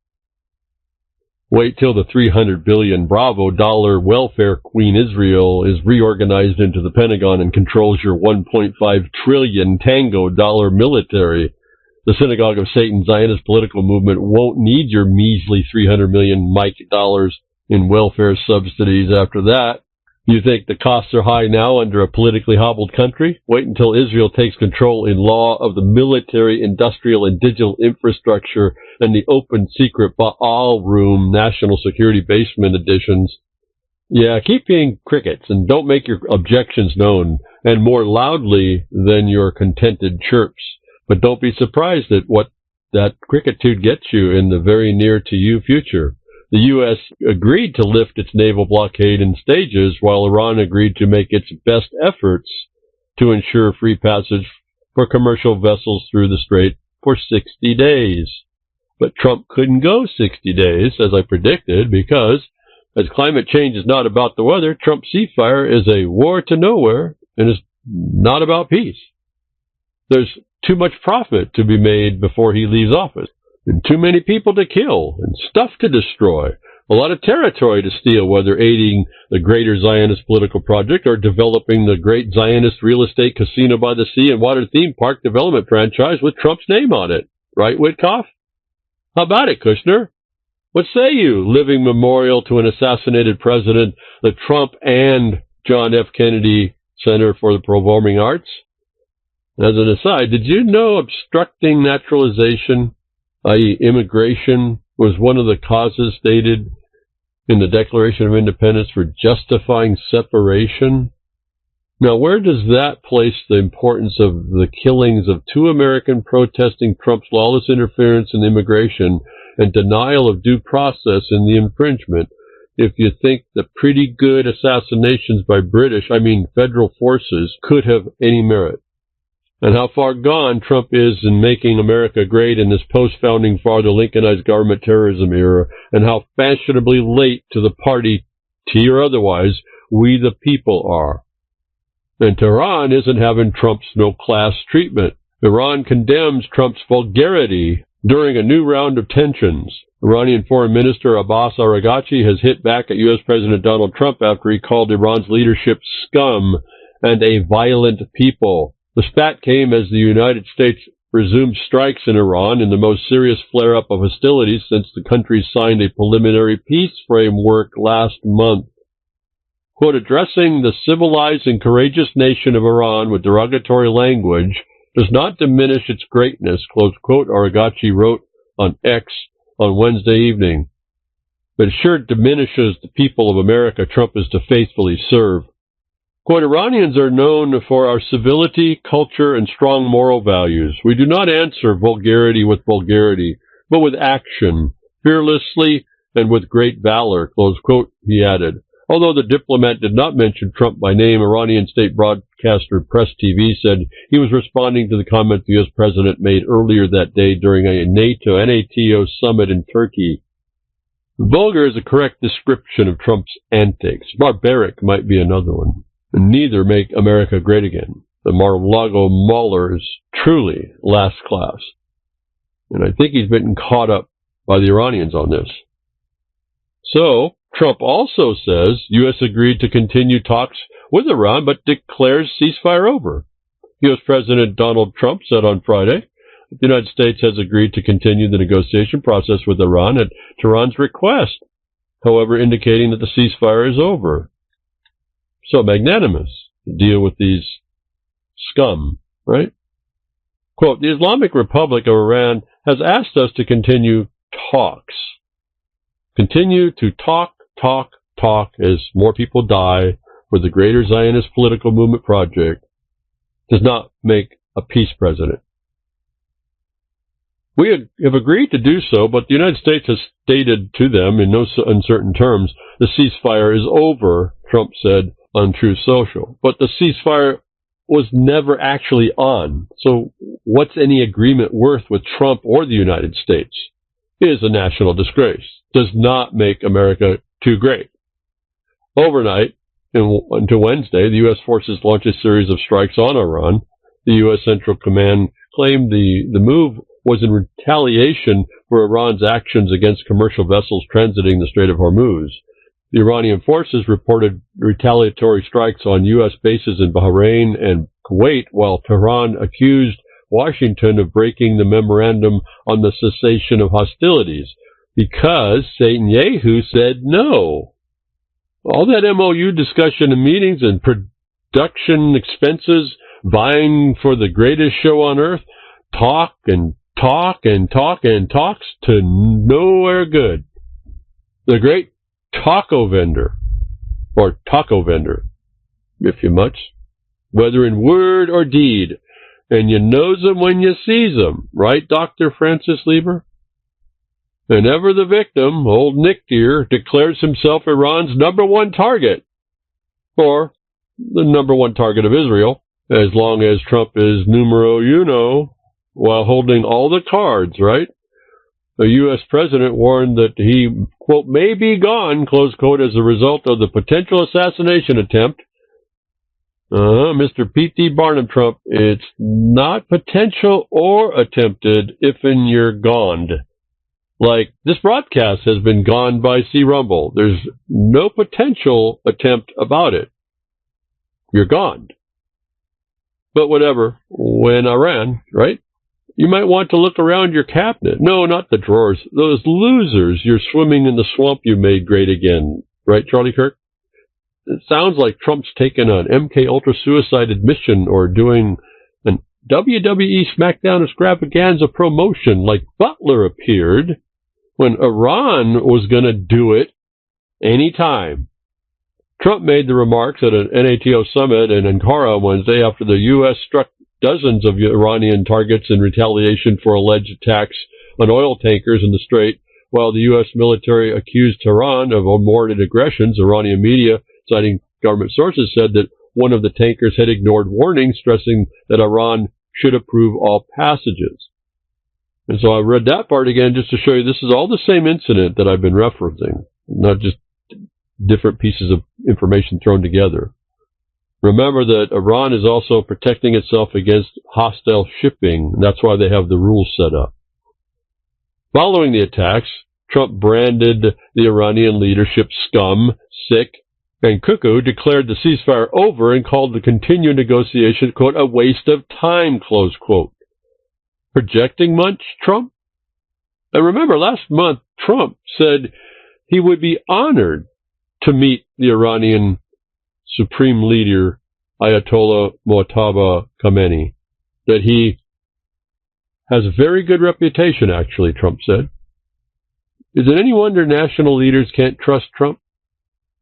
Wait till the $300 billion Bravo dollar welfare queen Israel is reorganized into the Pentagon and controls your $1.5 trillion tango dollar military. The Synagogue of Satan Zionist political movement won't need your measly $300 million Mike dollars in welfare subsidies after that. You think the costs are high now under a politically hobbled country? Wait until Israel takes control in law of the military, industrial, and digital infrastructure and the open secret Baal Room national security basement editions. Yeah, keep being crickets and don't make your objections known, and more loudly than your contented chirps. But don't be surprised at what that crickitude gets you in the very near to you future. The U.S. agreed to lift its naval blockade in stages, while Iran agreed to make its best efforts to ensure free passage for commercial vessels through the strait for 60 days. But Trump couldn't go 60 days, as I predicted, because as climate change is not about the weather, Trump's ceasefire is a war to nowhere and is not about peace. There's too much profit to be made before he leaves office, and too many people to kill, and stuff to destroy, a lot of territory to steal, whether aiding the greater Zionist political project or developing the great Zionist real estate casino by the sea and water theme park development franchise with Trump's name on it. Right, Witkoff? How about it, Kushner? What say you, living memorial to an assassinated president, the Trump and John F. Kennedy Center for the Performing Arts? As an aside, did you know obstructing naturalization, i.e. immigration, was one of the causes stated in the Declaration of Independence for justifying separation? Now, where does that place the importance of the killings of 2 Americans protesting Trump's lawless interference in immigration and denial of due process in the infringement, if you think the pretty good assassinations by federal forces, could have any merit? And how far gone Trump is in making America great in this post-founding father Lincolnized government terrorism era, and how fashionably late to the party, tea or otherwise, we the people are. And Tehran isn't having Trump's no-class treatment. Iran condemns Trump's vulgarity During a new round of tensions, Iranian Foreign Minister Abbas Araghchi has hit back at U.S. President Donald Trump after he called Iran's leadership scum and a violent people. The spat came as the United States resumed strikes in Iran in the most serious flare-up of hostilities since the country signed a preliminary peace framework last month. Quote, addressing the civilized and courageous nation of Iran with derogatory language does not diminish its greatness, close quote, Araghchi wrote on X on Wednesday evening. But it sure diminishes the people of America Trump is to faithfully serve. Quote, Iranians are known for our civility, culture, and strong moral values. We do not answer vulgarity with vulgarity, but with action, fearlessly and with great valor, close quote, he added. Although the diplomat did not mention Trump by name, Iranian state broadcaster Press TV said he was responding to the comment the U.S. president made earlier that day during a NATO summit in Turkey. Vulgar is a correct description of Trump's antics. Barbaric might be another one. Neither make America great again. The Mar-a-Lago mauler is truly last class. And I think he's been caught up by the Iranians on this. So, Trump also says U.S. agreed to continue talks with Iran, but declares ceasefire over. U.S. President Donald Trump said on Friday that the United States has agreed to continue the negotiation process with Iran at Tehran's request, however indicating that the ceasefire is over. So magnanimous to deal with these scum, right? Quote, the Islamic Republic of Iran has asked us to continue talks. Continue to talk as more people die for the greater Zionist political movement project does not make a peace president. We have agreed to do so, but the United States has stated to them in no uncertain terms the ceasefire is over, Trump said on Truth Social. But the ceasefire was never actually on. So what's any agreement worth with Trump or the United States? It is a national disgrace. Does not make America too great. Overnight, into Wednesday, the U.S. forces launched a series of strikes on Iran. The U.S. Central Command claimed the move was in retaliation for Iran's actions against commercial vessels transiting the Strait of Hormuz. The Iranian forces reported retaliatory strikes on U.S. bases in Bahrain and Kuwait, while Tehran accused Washington of breaking the memorandum on the cessation of hostilities because Netanyahu said no. All that MOU discussion and meetings and production expenses vying for the greatest show on earth, talks to nowhere good. The great taco vendor, if you must, whether in word or deed, and you knows 'em when you sees 'em, right, Dr. Francis Lieber? And ever the victim, old Nick here, declares himself Iran's number one target, or the number one target of Israel, as long as Trump is numero uno, while holding all the cards, right? The U.S. president warned that he, quote, may be gone, close quote, as a result of the potential assassination attempt. Mr. P.T. Barnum Trump, it's not potential or attempted if you're goned. Like, this broadcast has been gone by C. Rumble. There's no potential attempt about it. You're gone. But whatever, when Iran, right? You might want to look around your cabinet. No, not the drawers. Those losers, you're swimming in the swamp you made great again. Right, Charlie Kirk? It sounds like Trump's taken an MK Ultra suicide admission or doing an WWE SmackDown extravaganza promotion like Butler appeared when Iran was going to do it anytime. Trump made the remarks at an NATO summit in Ankara on Wednesday after the U.S. struck dozens of Iranian targets in retaliation for alleged attacks on oil tankers in the Strait, while the U.S. military accused Tehran of unwarranted aggressions. Iranian media, citing government sources, said that one of the tankers had ignored warnings, stressing that Iran should approve all passages. And so I read that part again just to show you this is all the same incident that I've been referencing, not just different pieces of information thrown together. Remember that Iran is also protecting itself against hostile shipping. And that's why they have the rules set up. Following the attacks, Trump branded the Iranian leadership scum, sick, and cuckoo, declared the ceasefire over, and called the continued negotiation, quote, a waste of time, close quote. Projecting much, Trump? And remember, last month, Trump said he would be honored to meet the Iranian Supreme Leader, Ayatollah Mojtaba Khamenei, that he has a very good reputation, actually, Trump said. Is it any wonder national leaders can't trust Trump?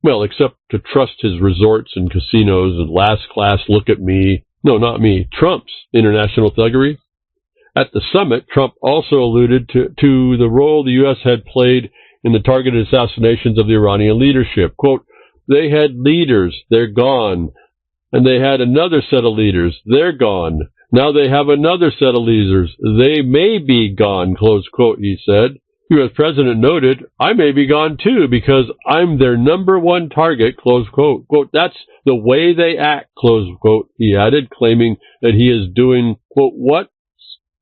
Well, except to trust his resorts and casinos and last-class look at me. No, not me. Trump's international thuggery. At the summit, Trump also alluded to the role the U.S. had played in the targeted assassinations of the Iranian leadership. Quote, they had leaders, they're gone. And they had another set of leaders, they're gone. Now they have another set of leaders, they may be gone, close quote, he said. The U.S. President noted, I may be gone too because I'm their number one target, close quote. Quote, that's the way they act, close quote, he added, claiming that he is doing, quote, what's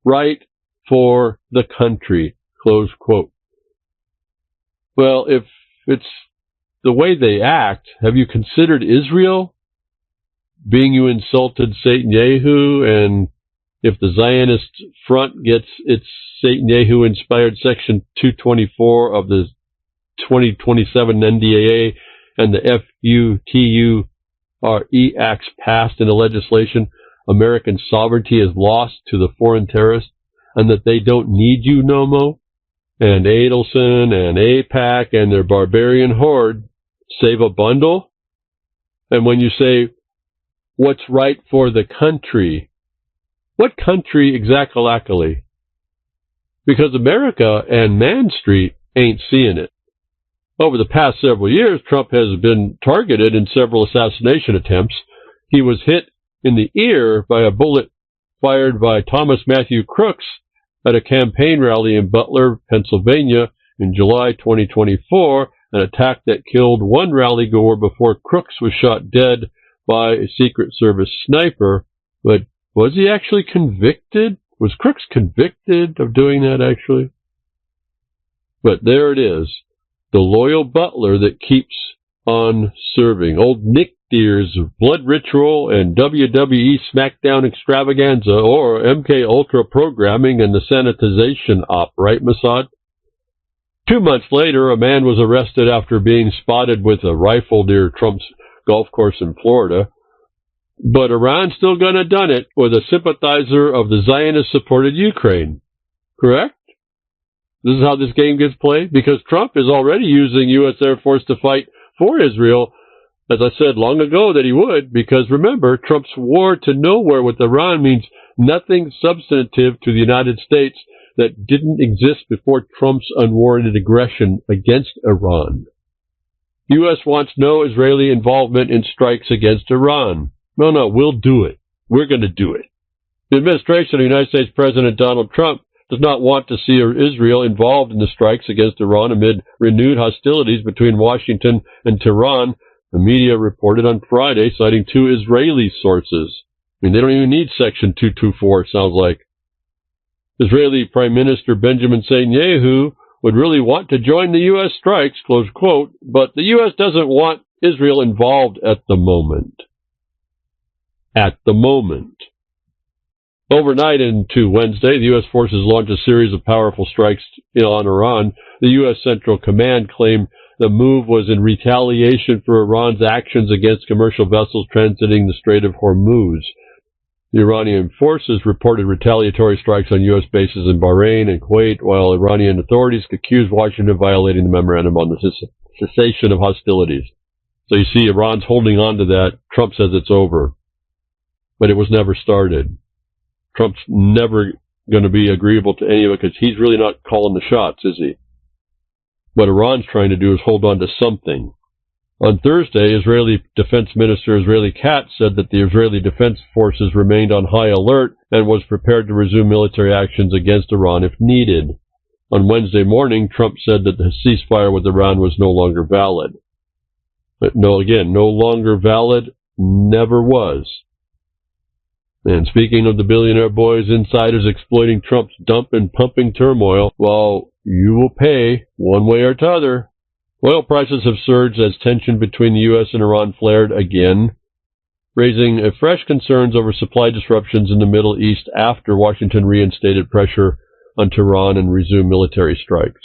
right for the country, close quote. Well, if it's the way they act, have you considered Israel? Being you insulted Netanyahu, and if the Zionist front gets its Netanyahu-inspired Section 224 of the 2027 NDAA and the FUTURE Acts passed into legislation, American sovereignty is lost to the foreign terrorists, and that they don't need you no more, and Adelson and AIPAC and their barbarian horde save a bundle? And when you say, what's right for the country, what country exactly? Because America and Man Street ain't seeing it. Over the past several years, Trump has been targeted in several assassination attempts. He was hit in the ear by a bullet fired by Thomas Matthew Crooks at a campaign rally in Butler, Pennsylvania in July 2024, an attack that killed one rally-goer before Crooks was shot dead by a Secret Service sniper. But was he actually convicted? Was Crooks convicted of doing that, actually? But there it is, the loyal butler that keeps on serving. Old Nick Deer's blood ritual and WWE SmackDown extravaganza, or MK Ultra programming and the sanitization op, right, Mossad? 2 months later, a man was arrested after being spotted with a rifle near Trump's golf course in Florida. But Iran's still gonna done it with a sympathizer of the Zionist-supported Ukraine. Correct? This is how this game gets played? Because Trump is already using U.S. Air Force to fight for Israel, as I said long ago that he would, because remember, Trump's war to nowhere with Iran means nothing substantive to the United States that didn't exist before Trump's unwarranted aggression against Iran. The U.S. wants no Israeli involvement in strikes against Iran. No, we'll do it. We're going to do it. The administration of United States President Donald Trump does not want to see Israel involved in the strikes against Iran amid renewed hostilities between Washington and Tehran, the media reported on Friday, citing 2 Israeli sources. I mean, they don't even need Section 224, it sounds like. Israeli Prime Minister Benjamin Netanyahu would really want to join the U.S. strikes, close quote, but the U.S. doesn't want Israel involved at the moment. At the moment. Overnight into Wednesday, the U.S. forces launched a series of powerful strikes on Iran. The U.S. Central Command claimed the move was in retaliation for Iran's actions against commercial vessels transiting the Strait of Hormuz. The Iranian forces reported retaliatory strikes on U.S. bases in Bahrain and Kuwait, while Iranian authorities accused Washington of violating the memorandum on the cessation of hostilities. So you see, Iran's holding on to that. Trump says it's over. But it was never started. Trump's never going to be agreeable to any of it because he's really not calling the shots, is he? What Iran's trying to do is hold on to something. On Thursday, Israeli Defense Minister Israeli Katz said that the Israeli Defense Forces remained on high alert and was prepared to resume military actions against Iran if needed. On Wednesday morning, Trump said that the ceasefire with Iran was no longer valid. But no longer valid, never was. And speaking of the billionaire boys insiders exploiting Trump's dump and pumping turmoil, well, you will pay one way or t'other. Oil prices have surged as tension between the U.S. and Iran flared again, raising fresh concerns over supply disruptions in the Middle East after Washington reinstated pressure on Tehran and resumed military strikes.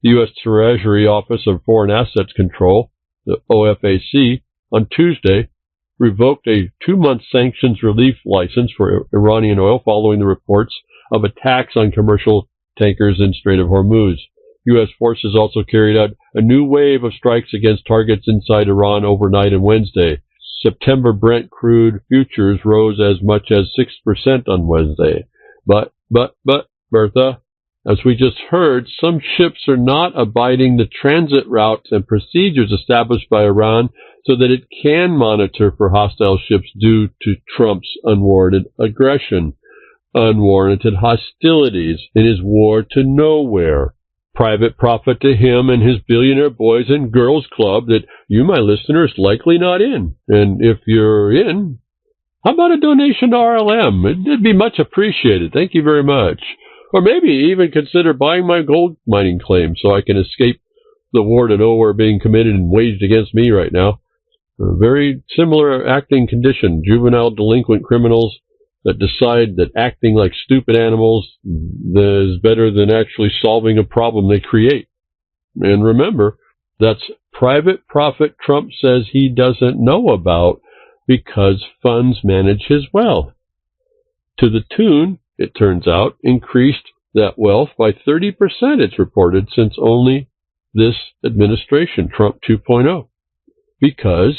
The U.S. Treasury Office of Foreign Assets Control, the OFAC, on Tuesday revoked a 2-month sanctions relief license for Iranian oil following the reports of attacks on commercial tankers in Strait of Hormuz. U.S. forces also carried out a new wave of strikes against targets inside Iran overnight and Wednesday. September Brent crude futures rose as much as 6% on Wednesday. But, Bertha, as we just heard, some ships are not abiding the transit routes and procedures established by Iran so that it can monitor for hostile ships due to Trump's unwarranted aggression, unwarranted hostilities in his war to nowhere. Private profit to him and his billionaire boys and girls club that you, my listeners, likely not in. And if you're in, how about a donation to RLM? It'd be much appreciated. Thank you very much. Or maybe even consider buying my gold mining claim so I can escape the war to nowhere being committed and waged against me right now. A very similar acting condition. Juvenile delinquent criminals that decide that acting like stupid animals is better than actually solving a problem they create. And remember, that's private profit Trump says he doesn't know about because funds manage his wealth. To the tune, it turns out, increased that wealth by 30%, it's reported, since only this administration, Trump 2.0. Because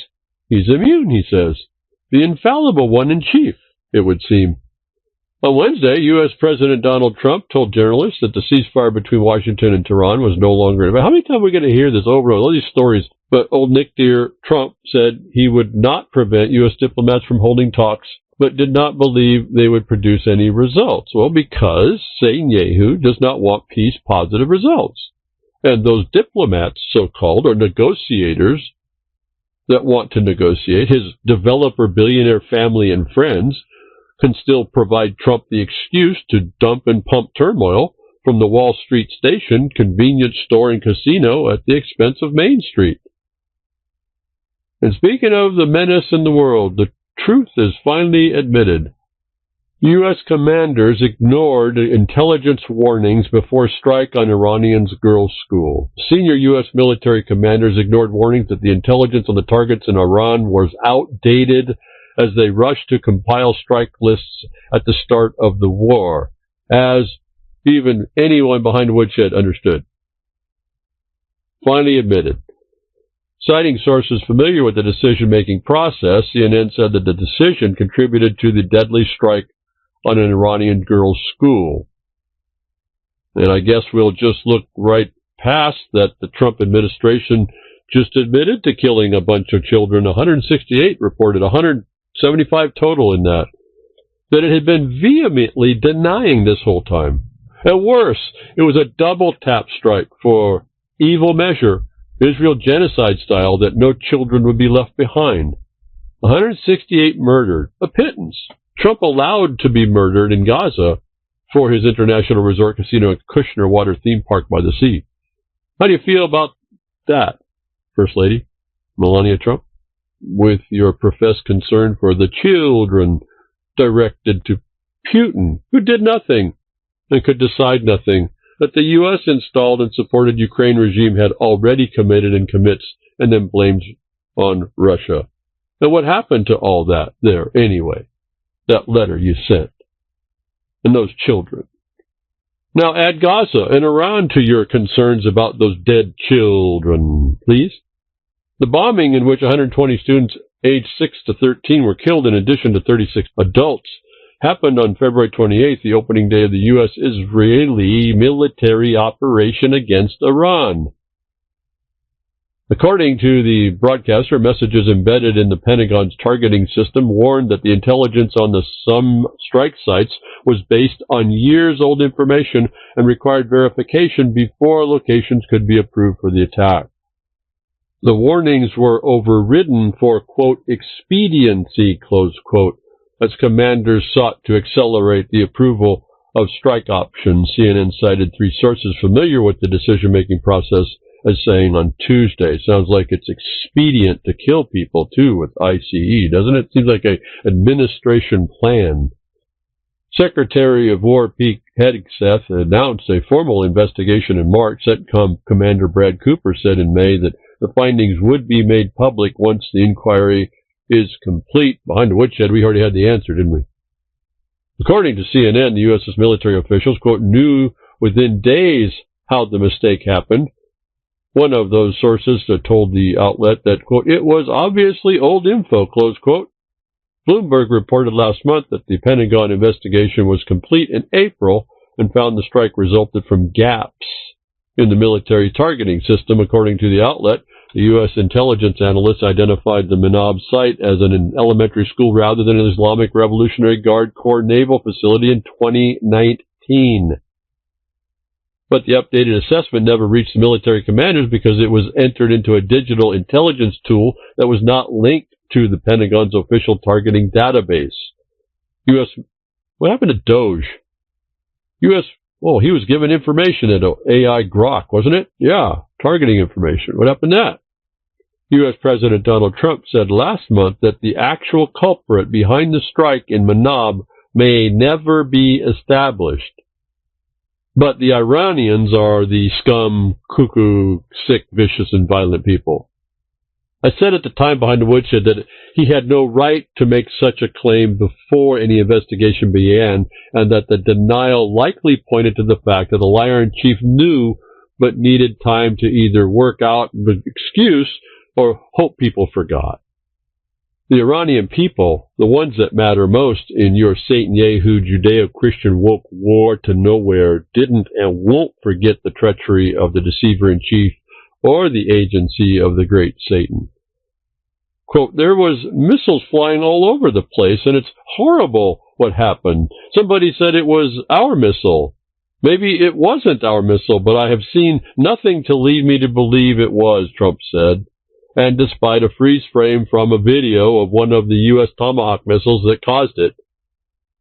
he's immune, he says. The infallible one in chief, it would seem. On Wednesday, U.S. President Donald Trump told journalists that the ceasefire between Washington and Tehran was no longer... How many times are we going to hear this over and over? All these stories. But old Nick Deer, Trump, said he would not prevent U.S. diplomats from holding talks, but did not believe they would produce any results. Well, because Netanyahu does not want peace positive results. And those diplomats, so-called, or negotiators that want to negotiate, his developer billionaire family and friends, can still provide Trump the excuse to dump and pump turmoil from the Wall Street station, convenience store, and casino at the expense of Main Street. And speaking of the menace in the world, the truth is finally admitted. U.S. commanders ignored intelligence warnings before strike on Iranian's girls' school. Senior U.S. military commanders ignored warnings that the intelligence on the targets in Iran was outdated as they rushed to compile strike lists at the start of the war, as even anyone behind the woodshed understood. Finally admitted. Citing sources familiar with the decision-making process, CNN said that the decision contributed to the deadly strike on an Iranian girls' school. And I guess we'll just look right past that. The Trump administration just admitted to killing a bunch of children, 168 reported, 175 total in that it had been vehemently denying this whole time. And worse, it was a double-tap strike for evil measure, Israel genocide style, that no children would be left behind. 168 murdered, a pittance. Trump allowed to be murdered in Gaza for his international resort casino at Kushner Water theme park by the sea. How do you feel about that, First Lady Melania Trump, with your professed concern for the children directed to Putin, who did nothing and could decide nothing, that the U.S. installed and supported Ukraine regime had already committed and commits and then blames on Russia? And what happened to all that there anyway? That letter you sent. And those children. Now add Gaza and Iran to your concerns about those dead children, please. The bombing in which 120 students aged 6 to 13 were killed in addition to 36 adults happened on February 28th, the opening day of the U.S.-Israeli military operation against Iran. According to the broadcaster, messages embedded in the Pentagon's targeting system warned that the intelligence on some strike sites was based on years-old information and required verification before locations could be approved for the attack. The warnings were overridden for, quote, expediency, close quote, as commanders sought to accelerate the approval of strike options. CNN cited three sources familiar with the decision-making process as saying on Tuesday. Sounds like it's expedient to kill people, too, with ICE, doesn't it? Seems like an administration plan. Secretary of War Pete Hegseth announced a formal investigation in March. CENTCOM Commander Brad Cooper said in May that the findings would be made public once the inquiry is complete. Behind the woodshed, we already had the answer, didn't we? According to CNN, the U.S.'s military officials, quote, knew within days how the mistake happened. One of those sources told the outlet that, quote, it was obviously old info, close quote. Bloomberg reported last month that the Pentagon investigation was complete in April and found the strike resulted from gaps in the military targeting system. According to the outlet, the U.S. intelligence analysts identified the Manab site as an elementary school rather than an Islamic Revolutionary Guard Corps naval facility in 2019. But the updated assessment never reached the military commanders because it was entered into a digital intelligence tool that was not linked to the Pentagon's official targeting database. What happened to Doge? He was given information at AI Grok, wasn't it? Yeah, targeting information. What happened to that? U.S. President Donald Trump said last month that the actual culprit behind the strike in Manab may never be established. But the Iranians are the scum, cuckoo, sick, vicious, and violent people. I said at the time behind the woodshed that he had no right to make such a claim before any investigation began, and that the denial likely pointed to the fact that the liar-in-chief knew but needed time to either work out the excuse or hope people forgot. The Iranian people, the ones that matter most in your Satan Yehu Judeo-Christian woke war to nowhere, didn't and won't forget the treachery of the deceiver-in-chief or the agency of the great Satan. Quote, there was missiles flying all over the place, and it's horrible what happened. Somebody said it was our missile. Maybe it wasn't our missile, but I have seen nothing to lead me to believe it was, Trump said. And despite a freeze frame from a video of one of the U.S. Tomahawk missiles that caused it,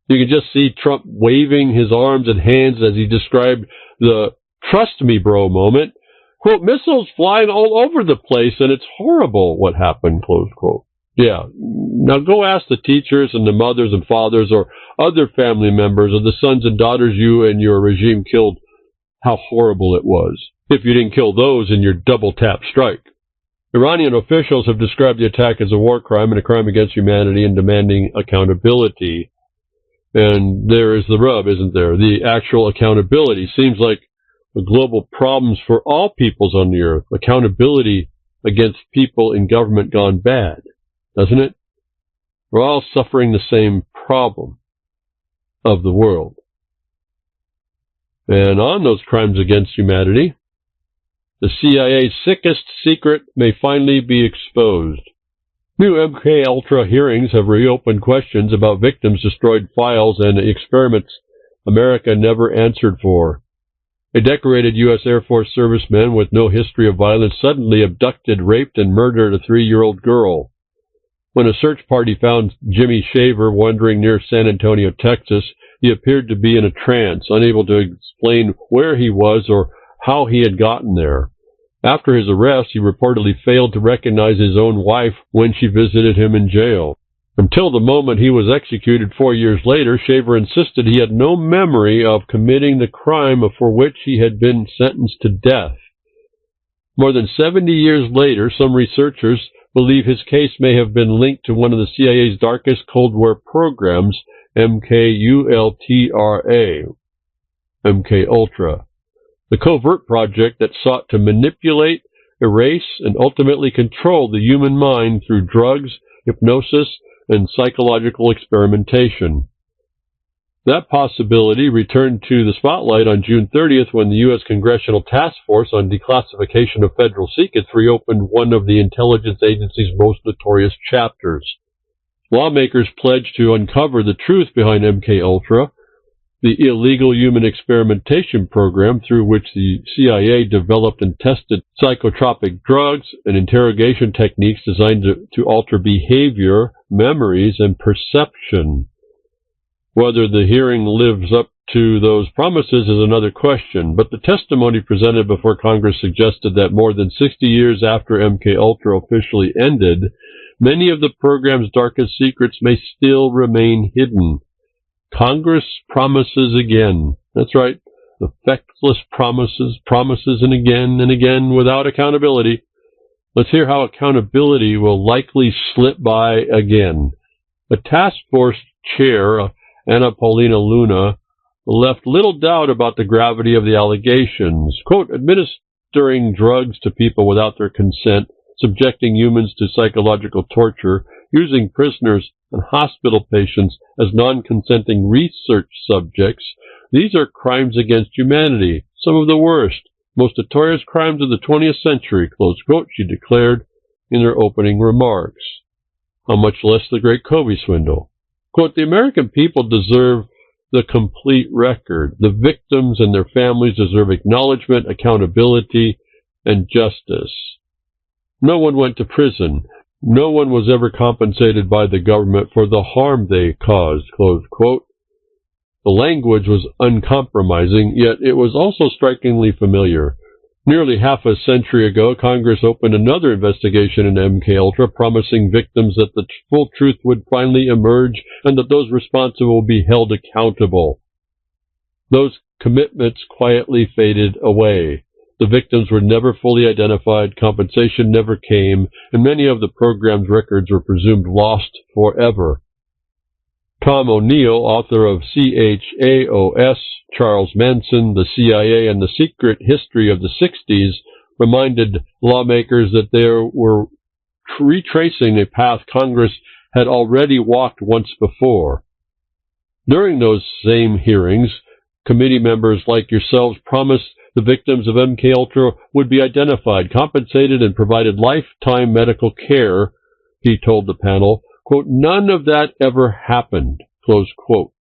you can just see Trump waving his arms and hands as he described the trust me bro moment. Quote, missiles flying all over the place, and it's horrible what happened, close quote. Yeah, now go ask the teachers and the mothers and fathers or other family members or the sons and daughters you and your regime killed how horrible it was, if you didn't kill those in your double-tap strike. Iranian officials have described the attack as a war crime and a crime against humanity and demanding accountability. And there is the rub, isn't there? The actual accountability seems like the global problems for all peoples on the earth. Accountability against people in government gone bad, doesn't it? We're all suffering the same problem of the world. And on those crimes against humanity, the CIA's sickest secret may finally be exposed. New MKUltra hearings have reopened questions about victims' destroyed files and experiments America never answered for. A decorated U.S. Air Force serviceman with no history of violence suddenly abducted, raped, and murdered a 3-year-old girl. When a search party found Jimmy Shaver wandering near San Antonio, Texas, he appeared to be in a trance, unable to explain where he was or how he had gotten there. After his arrest, he reportedly failed to recognize his own wife when she visited him in jail. Until the moment he was executed 4 years later, Shaver insisted he had no memory of committing the crime for which he had been sentenced to death. More than 70 years later, some researchers believe his case may have been linked to one of the CIA's darkest Cold War programs, MKUltra, the covert project that sought to manipulate, erase, and ultimately control the human mind through drugs, hypnosis, and psychological experimentation. That possibility returned to the spotlight on June 30th when the U.S. Congressional Task Force on Declassification of Federal Secrets reopened one of the intelligence agency's most notorious chapters. Lawmakers pledged to uncover the truth behind MKUltra, the illegal human experimentation program through which the CIA developed and tested psychotropic drugs and interrogation techniques designed to alter behavior, memories and perception. Whether the hearing lives up to those promises is another question, but the testimony presented before Congress suggested that more than 60 years after MKUltra officially ended, many of the program's darkest secrets may still remain hidden. Congress promises again. That's right, effectless promises and again without accountability. Let's hear how accountability will likely slip by again. A task force chair, Anna Paulina Luna, left little doubt about the gravity of the allegations. Quote, administering drugs to people without their consent, subjecting humans to psychological torture, using prisoners and hospital patients as non-consenting research subjects, these are crimes against humanity, some of the worst, most notorious crimes of the 20th century, close quote, she declared in her opening remarks. How much less the great Kobe swindle. Quote, the American people deserve the complete record. The victims and their families deserve acknowledgement, accountability, and justice. No one went to prison. No one was ever compensated by the government for the harm they caused, close quote. The language was uncompromising, yet it was also strikingly familiar. Nearly half a century ago, Congress opened another investigation into MKUltra, promising victims that the full truth would finally emerge and that those responsible would be held accountable. Those commitments quietly faded away. The victims were never fully identified, compensation never came, and many of the program's records were presumed lost forever. Tom O'Neill, author of CHAOS, Charles Manson, the CIA, and the Secret History of the 60s, reminded lawmakers that they were retracing a path Congress had already walked once before. During those same hearings, committee members like yourselves promised the victims of MKUltra would be identified, compensated, and provided lifetime medical care, he told the panel. Quote, none of that ever happened, close quote.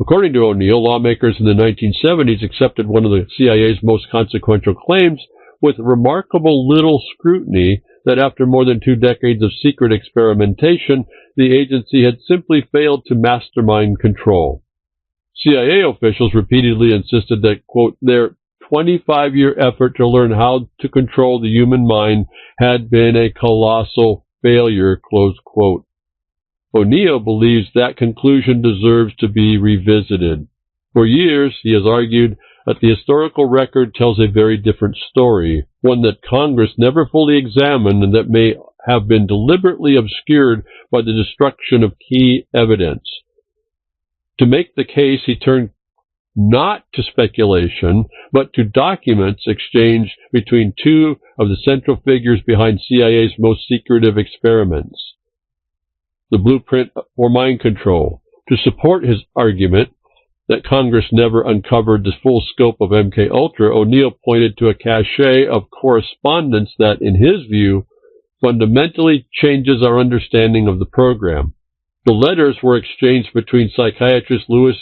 According to O'Neill, lawmakers in the 1970s accepted one of the CIA's most consequential claims with remarkable little scrutiny that after more than 2 decades of secret experimentation, the agency had simply failed to mastermind control. CIA officials repeatedly insisted that, quote, their 25-year effort to learn how to control the human mind had been a colossal failure, close quote. O'Neill believes that conclusion deserves to be revisited. For years, he has argued that the historical record tells a very different story, one that Congress never fully examined and that may have been deliberately obscured by the destruction of key evidence. To make the case, he turned not to speculation, but to documents exchanged between 2 of the central figures behind CIA's most secretive experiments. The blueprint for mind control. To support his argument that Congress never uncovered the full scope of MKUltra, O'Neill pointed to a cache of correspondence that, in his view, fundamentally changes our understanding of the program. The letters were exchanged between psychiatrist Louis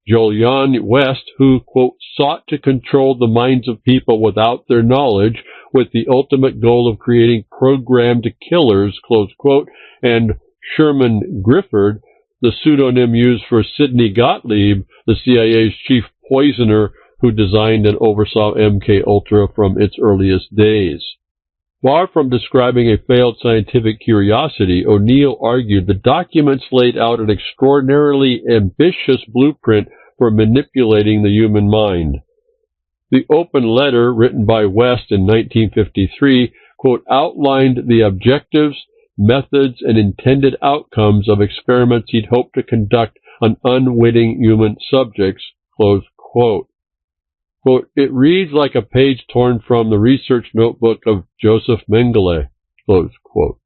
Jolyon West, who, quote, sought to control the minds of people without their knowledge, with the ultimate goal of creating programmed killers, close quote, and Sherman Grifford, the pseudonym used for Sidney Gottlieb, the CIA's chief poisoner who designed and oversaw MKUltra from its earliest days. Far from describing a failed scientific curiosity, O'Neill argued the documents laid out an extraordinarily ambitious blueprint for manipulating the human mind. The open letter written by West in 1953, quote, outlined the objectives, methods, and intended outcomes of experiments he'd hoped to conduct on unwitting human subjects, close quote. Quote, it reads like a page torn from the research notebook of Joseph Mengele, close quote.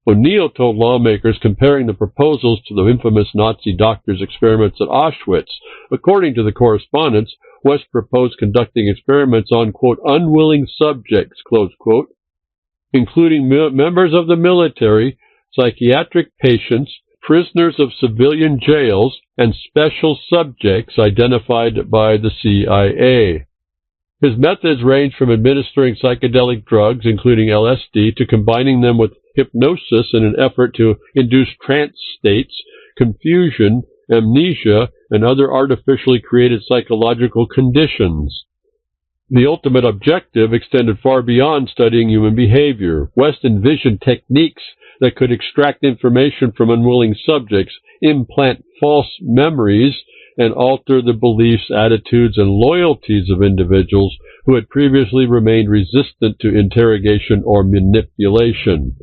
O'Neill told lawmakers comparing the proposals to the infamous Nazi doctors' experiments at Auschwitz. According to the correspondence, West proposed conducting experiments on, quote, unwilling subjects, close quote, including members of the military, psychiatric patients, prisoners of civilian jails, and special subjects identified by the CIA. His methods ranged from administering psychedelic drugs, including LSD, to combining them with hypnosis in an effort to induce trance states, confusion, amnesia, and other artificially created psychological conditions. The ultimate objective extended far beyond studying human behavior. West envisioned techniques that could extract information from unwilling subjects, implant false memories, and alter the beliefs, attitudes, and loyalties of individuals who had previously remained resistant to interrogation or manipulation.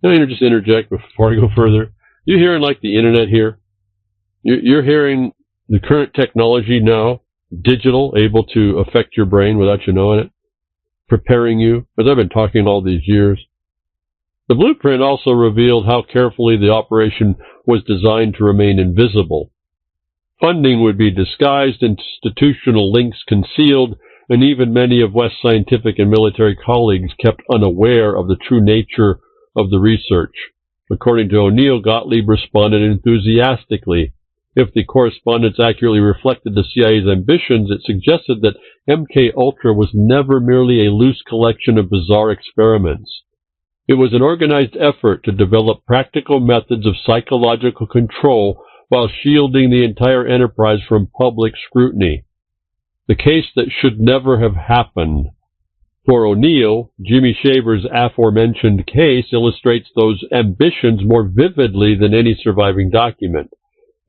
Now, just interject before I go further. You're hearing like the internet here? You're hearing the current technology now, digital, able to affect your brain without you knowing it, preparing you, as I've been talking all these years. The blueprint also revealed how carefully the operation was designed to remain invisible. Funding would be disguised, institutional links concealed, and even many of West's scientific and military colleagues kept unaware of the true nature of the research. According to O'Neill, Gottlieb responded enthusiastically. If the correspondence accurately reflected the CIA's ambitions, it suggested that MK-Ultra was never merely a loose collection of bizarre experiments. It was an organized effort to develop practical methods of psychological control while shielding the entire enterprise from public scrutiny. The case that should never have happened. For O'Neill, Jimmy Shaver's aforementioned case illustrates those ambitions more vividly than any surviving document.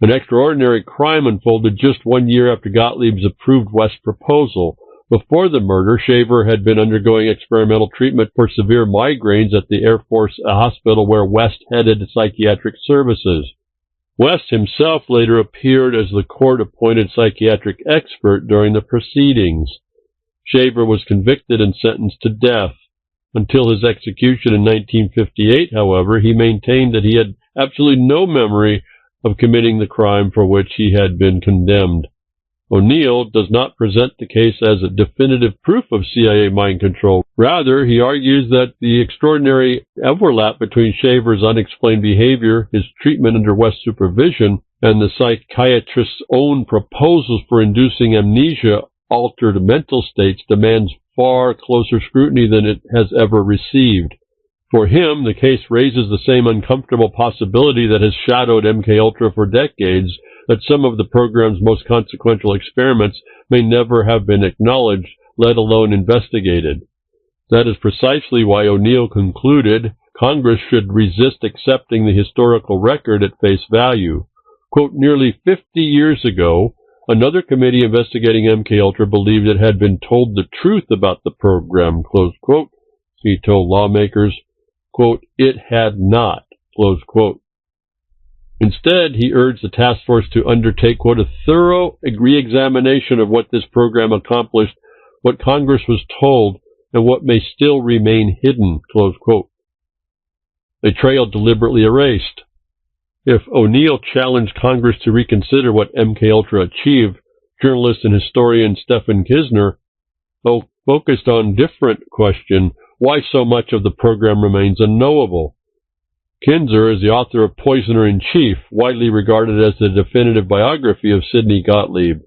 An extraordinary crime unfolded just 1 year after Gottlieb's approved West proposal. Before the murder, Shaver had been undergoing experimental treatment for severe migraines at the Air Force hospital where West headed psychiatric services. West himself later appeared as the court-appointed psychiatric expert during the proceedings. Shaver was convicted and sentenced to death. Until his execution in 1958, however, he maintained that he had absolutely no memory of committing the crime for which he had been condemned. O'Neill does not present the case as a definitive proof of CIA mind control. Rather, he argues that the extraordinary overlap between Shaver's unexplained behavior, his treatment under West supervision, and the psychiatrist's own proposals for inducing amnesia-altered mental states demands far closer scrutiny than it has ever received. For him, the case raises the same uncomfortable possibility that has shadowed MKUltra for decades, that some of the program's most consequential experiments may never have been acknowledged, let alone investigated. That is precisely why O'Neill concluded Congress should resist accepting the historical record at face value. Quote, nearly 50 years ago, another committee investigating MKUltra believed it had been told the truth about the program, close quote. He told lawmakers, quote, it had not, close quote. Instead, he urged the task force to undertake, quote, a thorough re-examination of what this program accomplished, what Congress was told, and what may still remain hidden, close quote. A trail deliberately erased. If O'Neill challenged Congress to reconsider what MKUltra achieved, journalist and historian Stephen Kisner focused on different question, why so much of the program remains unknowable. Kinzer is the author of Poisoner-in-Chief, widely regarded as the definitive biography of Sidney Gottlieb.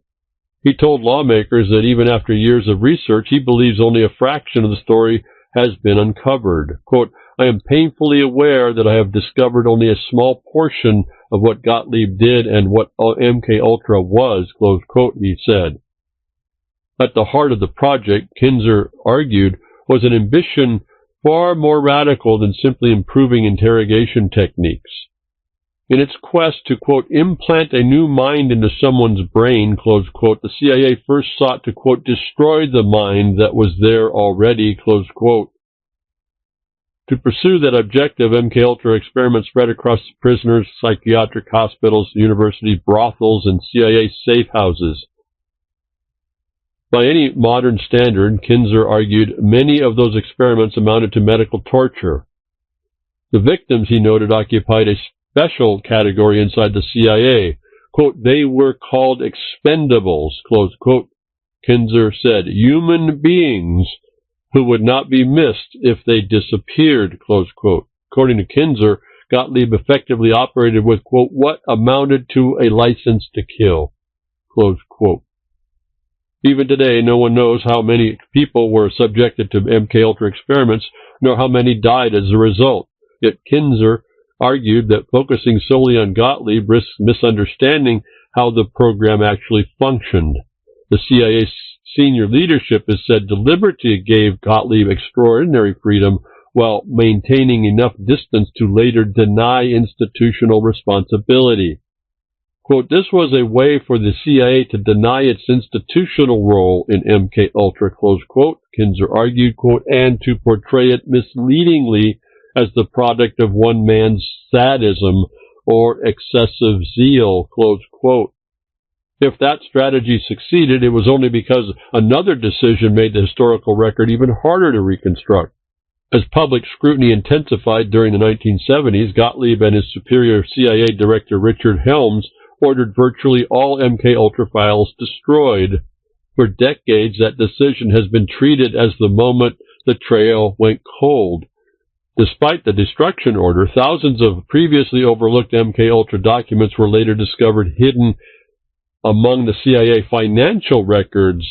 He told lawmakers that even after years of research, he believes only a fraction of the story has been uncovered. Quote, I am painfully aware that I have discovered only a small portion of what Gottlieb did and what MKUltra was, close quote, he said. At the heart of the project, Kinzer argued, was an ambition far more radical than simply improving interrogation techniques. In its quest to, quote, implant a new mind into someone's brain, close quote, the CIA first sought to, quote, destroy the mind that was there already, close quote. To pursue that objective, MKUltra experiments spread across prisoners, psychiatric hospitals, universities, brothels, and CIA safe houses. By any modern standard, Kinzer argued, many of those experiments amounted to medical torture. The victims, he noted, occupied a special category inside the CIA. Quote, they were called expendables, close quote. Kinzer said, human beings who would not be missed if they disappeared, close quote. According to Kinzer, Gottlieb effectively operated with, quote, what amounted to a license to kill, close quote. Even today, no one knows how many people were subjected to MKUltra experiments, nor how many died as a result. Yet Kinzer argued that focusing solely on Gottlieb risks misunderstanding how the program actually functioned. The CIA senior leadership is said deliberately gave Gottlieb extraordinary freedom while maintaining enough distance to later deny institutional responsibility. Quote, this was a way for the CIA to deny its institutional role in MKUltra, close quote, Kinzer argued, quote, and to portray it misleadingly as the product of one man's sadism or excessive zeal, close quote. If that strategy succeeded, it was only because another decision made the historical record even harder to reconstruct. As public scrutiny intensified during the 1970s, Gottlieb and his superior CIA director Richard Helms ordered virtually all MKUltra files destroyed. For decades, that decision has been treated as the moment the trail went cold. Despite the destruction order, thousands of previously overlooked MKUltra documents were later discovered hidden among the CIA financial records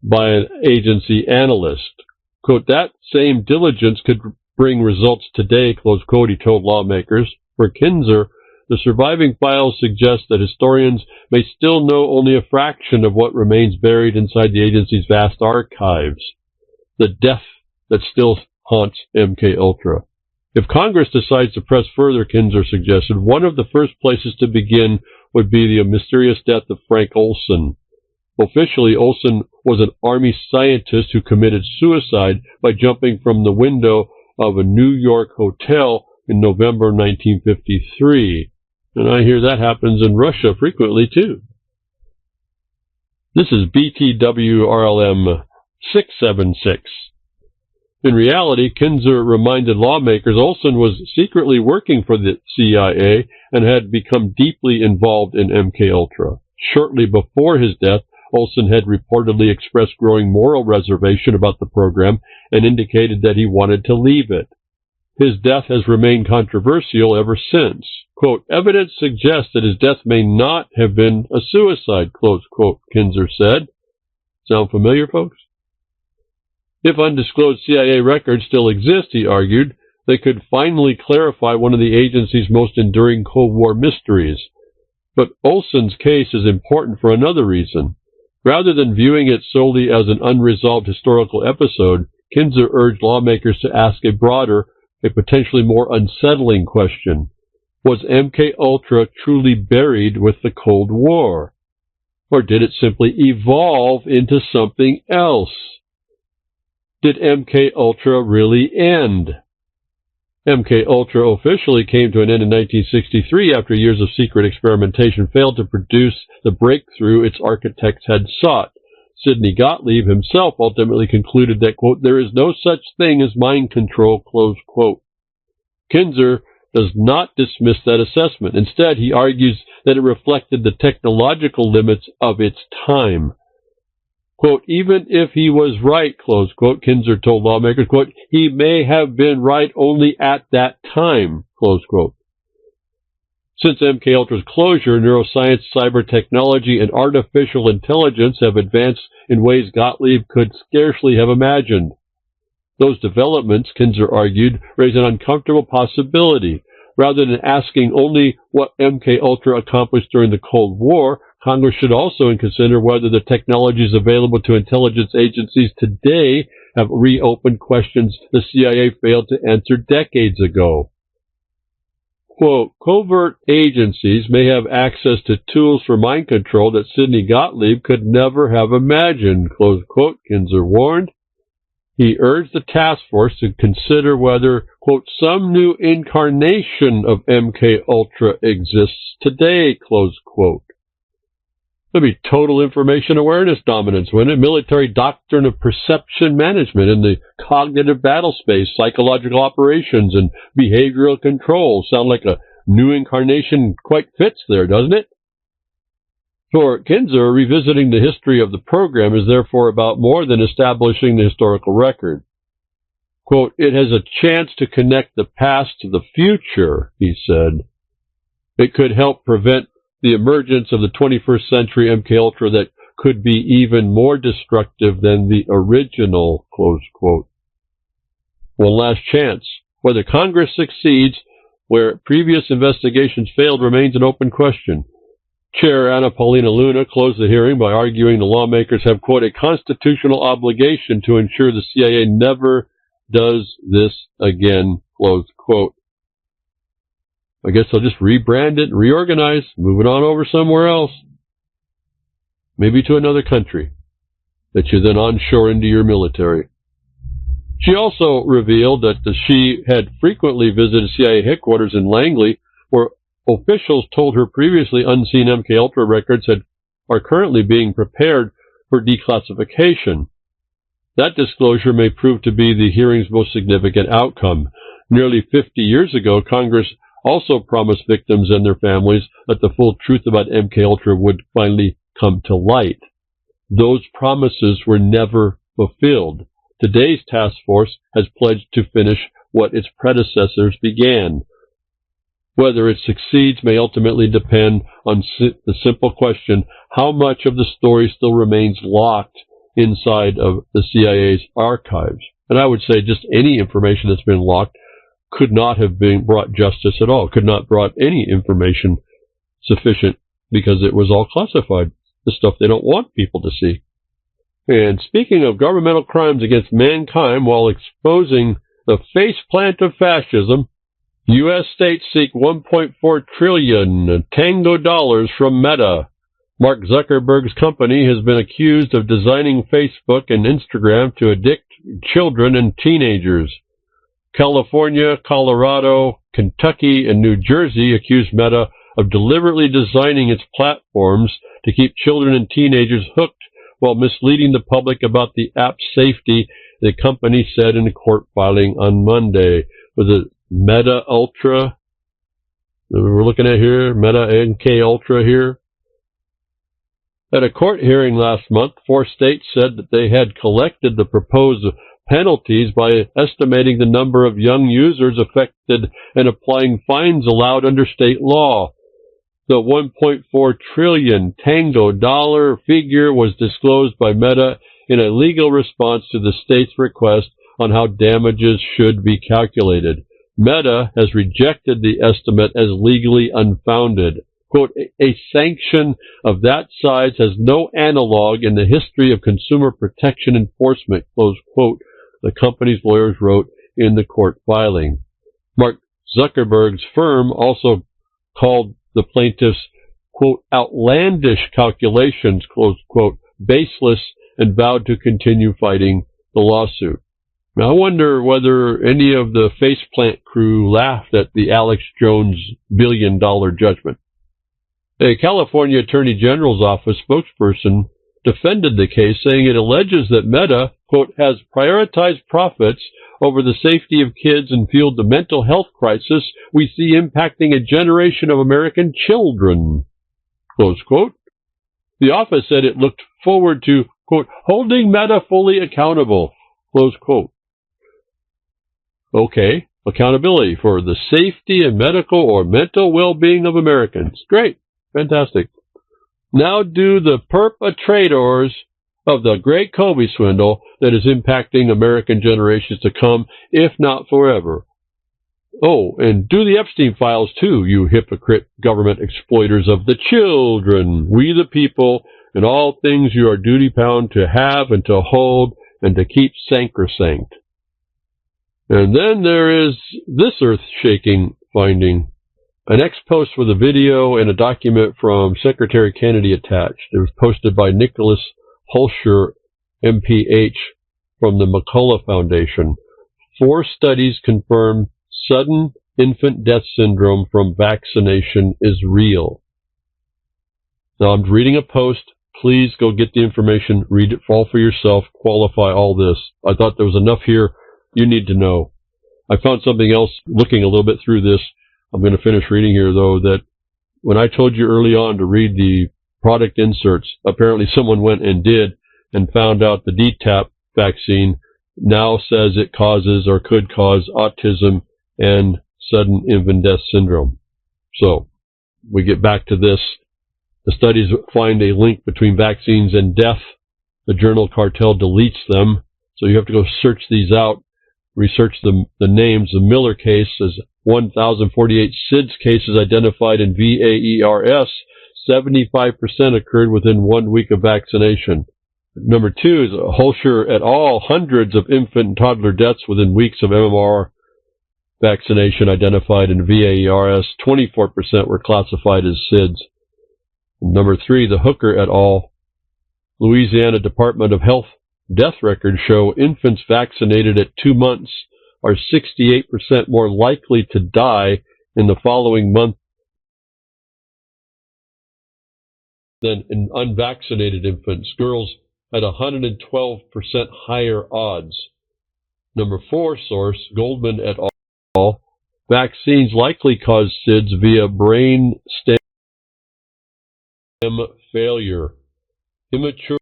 by an agency analyst. Quote, that same diligence could bring results today, close quote, he told lawmakers. For Kinzer, the surviving files suggest that historians may still know only a fraction of what remains buried inside the agency's vast archives. The death that still haunts MKUltra. If Congress decides to press further, Kinzer suggested, one of the first places to begin would be the mysterious death of Frank Olson. Officially, Olson was an Army scientist who committed suicide by jumping from the window of a New York hotel in November 1953. And I hear that happens in Russia frequently, too. This is BTWRLM676. In reality, Kinzer reminded lawmakers Olson was secretly working for the CIA and had become deeply involved in MKUltra. Shortly before his death, Olson had reportedly expressed growing moral reservation about the program and indicated that he wanted to leave it. His death has remained controversial ever since. Quote, evidence suggests that his death may not have been a suicide, close quote, Kinzer said. Sound familiar, folks? If undisclosed CIA records still exist, he argued, they could finally clarify one of the agency's most enduring Cold War mysteries. But Olson's case is important for another reason. Rather than viewing it solely as an unresolved historical episode, Kinzer urged lawmakers to ask a broader, a potentially more unsettling question. Was MKUltra truly buried with the Cold War? Or did it simply evolve into something else? Did MKUltra really end? MKUltra officially came to an end in 1963 after years of secret experimentation failed to produce the breakthrough its architects had sought. Sidney Gottlieb himself ultimately concluded that, quote, there is no such thing as mind control, close quote. Kinzer does not dismiss that assessment. Instead, he argues that it reflected the technological limits of its time. Quote, even if he was right, close quote, Kinzer told lawmakers, quote, he may have been right only at that time, close quote. Since MKUltra's closure, neuroscience, cyber technology, and artificial intelligence have advanced in ways Gottlieb could scarcely have imagined. Those developments, Kinzer argued, raise an uncomfortable possibility. Rather than asking only what MKUltra accomplished during the Cold War, Congress should also consider whether the technologies available to intelligence agencies today have reopened questions the CIA failed to answer decades ago. Quote, covert agencies may have access to tools for mind control that Sidney Gottlieb could never have imagined, close quote, Kinzer warned. He urged the task force to consider whether, quote, some new incarnation of MKUltra exists today, close quote. There'd be total information awareness dominance, wouldn't it? Military doctrine of perception management in the cognitive battle space, psychological operations, and behavioral control. Sound like a new incarnation quite fits there, doesn't it? For Kinzer, revisiting the history of the program is therefore about more than establishing the historical record. Quote, it has a chance to connect the past to the future, he said. It could help prevent the emergence of the 21st century MKUltra that could be even more destructive than the original, close quote. One last chance. Whether Congress succeeds where previous investigations failed remains an open question. Chair Anna Paulina Luna closed the hearing by arguing the lawmakers have, quote, a constitutional obligation to ensure the CIA never does this again, close quote. I guess they'll just rebrand it, reorganize, move it on over somewhere else. Maybe to another country that you then onshore into your military. She also revealed that she had frequently visited CIA headquarters in Langley, where officials told her previously unseen MKUltra records are currently being prepared for declassification. That disclosure may prove to be the hearing's most significant outcome. Nearly 50 years ago, Congress also promised victims and their families that the full truth about MKUltra would finally come to light. Those promises were never fulfilled. Today's task force has pledged to finish what its predecessors began. Whether it succeeds may ultimately depend on the simple question, how much of the story still remains locked inside of the CIA's archives? And I would say just any information that's been locked could not have been brought justice at all, could not brought any information sufficient because it was all classified, the stuff they don't want people to see. And speaking of governmental crimes against mankind while exposing the faceplant of fascism, U.S. states seek $1.4 trillion tango dollars from Meta. Mark Zuckerberg's company has been accused of designing Facebook and Instagram to addict children and teenagers. California, Colorado, Kentucky, and New Jersey accused Meta of deliberately designing its platforms to keep children and teenagers hooked while misleading the public about the app's safety, the company said in a court filing on Monday. Was it Meta Ultra that we're looking at here? Meta MK Ultra here? At a court hearing last month, 4 states said that they had collected the proposed penalties by estimating the number of young users affected and applying fines allowed under state law. The $1.4 trillion tango dollar figure was disclosed by Meta in a legal response to the state's request on how damages should be calculated. Meta has rejected the estimate as legally unfounded. Quote, a sanction of that size has no analog in the history of consumer protection enforcement, close quote, the company's lawyers wrote in the court filing. Mark Zuckerberg's firm also called the plaintiffs, quote, outlandish calculations, close quote, baseless, and vowed to continue fighting the lawsuit. Now, I wonder whether any of the faceplant crew laughed at the Alex Jones $1 billion judgment. A California Attorney General's office spokesperson defended the case, saying it alleges that Meta, quote, has prioritized profits over the safety of kids and fueled the mental health crisis we see impacting a generation of American children, close quote. The office said it looked forward to, quote, holding Meta fully accountable, close quote. Okay, accountability for the safety and medical or mental well-being of Americans. Great, fantastic. Now do the perpetrators of the great Kobe swindle that is impacting American generations to come, if not forever. Oh, and do the Epstein files too, you hypocrite government exploiters of the children, we the people, and all things you are duty-bound to have and to hold and to keep sacrosanct. And then there is this earth-shaking finding. An ex-post with a video and a document from Secretary Kennedy attached. It was posted by Nicholas Hulsher, MPH, from the McCullough Foundation. 4 studies confirm sudden infant death syndrome from vaccination is real. Now, I'm reading a post. Please go get the information, read it all for yourself, qualify all this. I thought there was enough here you need to know. I found something else looking a little bit through this. I'm going to finish reading here, though, that when I told you early on to read the product inserts, apparently someone went and did and found out the DTaP vaccine now says it causes or could cause autism and sudden infant death syndrome. So we get back to this. The studies find a link between vaccines and death. The journal Cartel deletes them, so you have to go search these out. researched the names. The Miller case is 1,048 SIDS cases identified in VAERS. 75% occurred within 1 week of vaccination. Number 2 is Holscher et al. Hundreds of infant and toddler deaths within weeks of MMR vaccination identified in VAERS. 24% were classified as SIDS. Number 3, the Hooker et al. Louisiana Department of Health death records show infants vaccinated at 2 months are 68% more likely to die in the following month than in unvaccinated infants. Girls had 112% higher odds. Number 4 source, Goldman et al. Vaccines likely cause SIDS via brain stem failure. Immature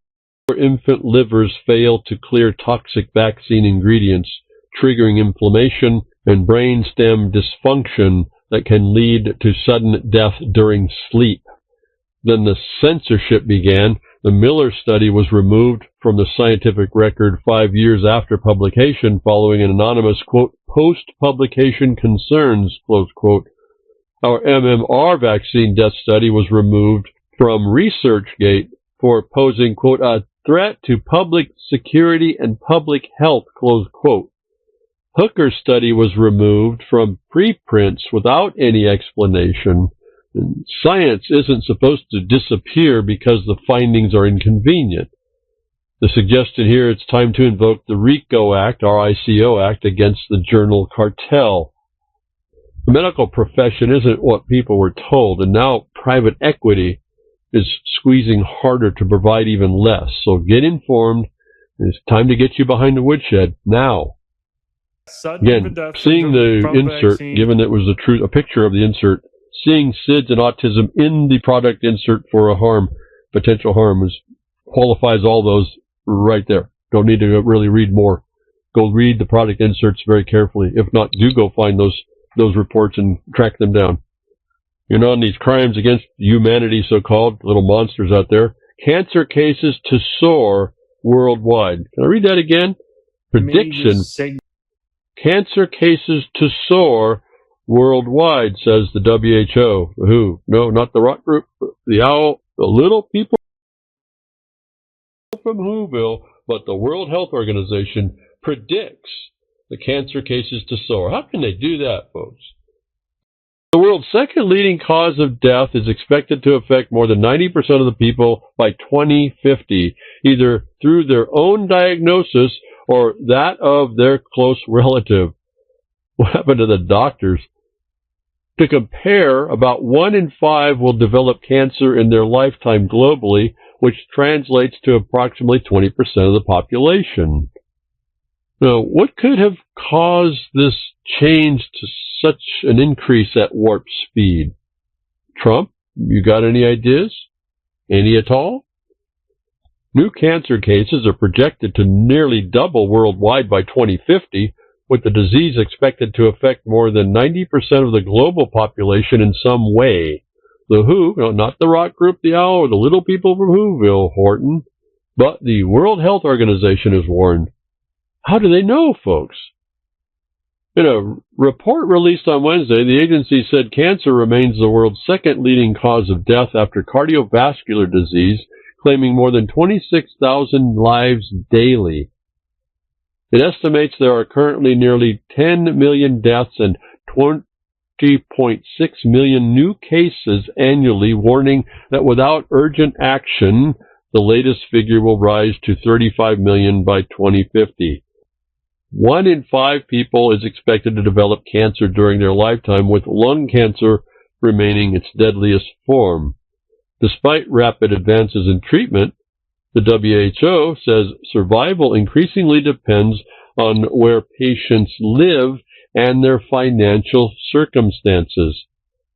infant livers fail to clear toxic vaccine ingredients, triggering inflammation and brain stem dysfunction that can lead to sudden death during sleep. Then the censorship began. The Miller study was removed from the scientific record 5 years after publication following an anonymous, quote, post-publication concerns, close quote. Our MMR vaccine death study was removed from ResearchGate for posing, quote, a threat to public security and public health, close quote. Hooker's study was removed from preprints without any explanation. And science isn't supposed to disappear because the findings are inconvenient. The suggestion here, it's time to invoke the RICO Act, R-I-C-O Act, against the journal cartel. The medical profession isn't what people were told, and now private equity is squeezing harder to provide even less. So get informed. It's time to get you behind the woodshed now. Again, seeing the insert, given that it was a picture of the insert, seeing SIDS and autism in the product insert for a potential harm, qualifies all those right there. Don't need to really read more. Go read the product inserts very carefully. If not, do go find those reports and track them down. On these crimes against humanity, so-called, little monsters out there. Cancer cases to soar worldwide. Can I read that again? Prediction. Cancer cases to soar worldwide, says the WHO. The WHO. No, not the rock group. The owl. The little people from Whoville, but the World Health Organization predicts the cancer cases to soar. How can they do that, folks? The world's second leading cause of death is expected to affect more than 90% of the people by 2050, either through their own diagnosis or that of their close relative. What happened to the doctors? To compare, about 1 in 5 will develop cancer in their lifetime globally, which translates to approximately 20% of the population. Now, what could have caused this change to such an increase at warp speed? Trump, you got any ideas? Any at all? New cancer cases are projected to nearly double worldwide by 2050, with the disease expected to affect more than 90% of the global population in some way. The WHO, not the rock group, the owl, or the little people from Whoville, Horton, but the World Health Organization has warned. How do they know, folks? In a report released on Wednesday, the agency said cancer remains the world's second leading cause of death after cardiovascular disease, claiming more than 26,000 lives daily. It estimates there are currently nearly 10 million deaths and 20.6 million new cases annually, warning that without urgent action, the latest figure will rise to 35 million by 2050. 1 in 5 people is expected to develop cancer during their lifetime, with lung cancer remaining its deadliest form. Despite rapid advances in treatment, the WHO says survival increasingly depends on where patients live and their financial circumstances.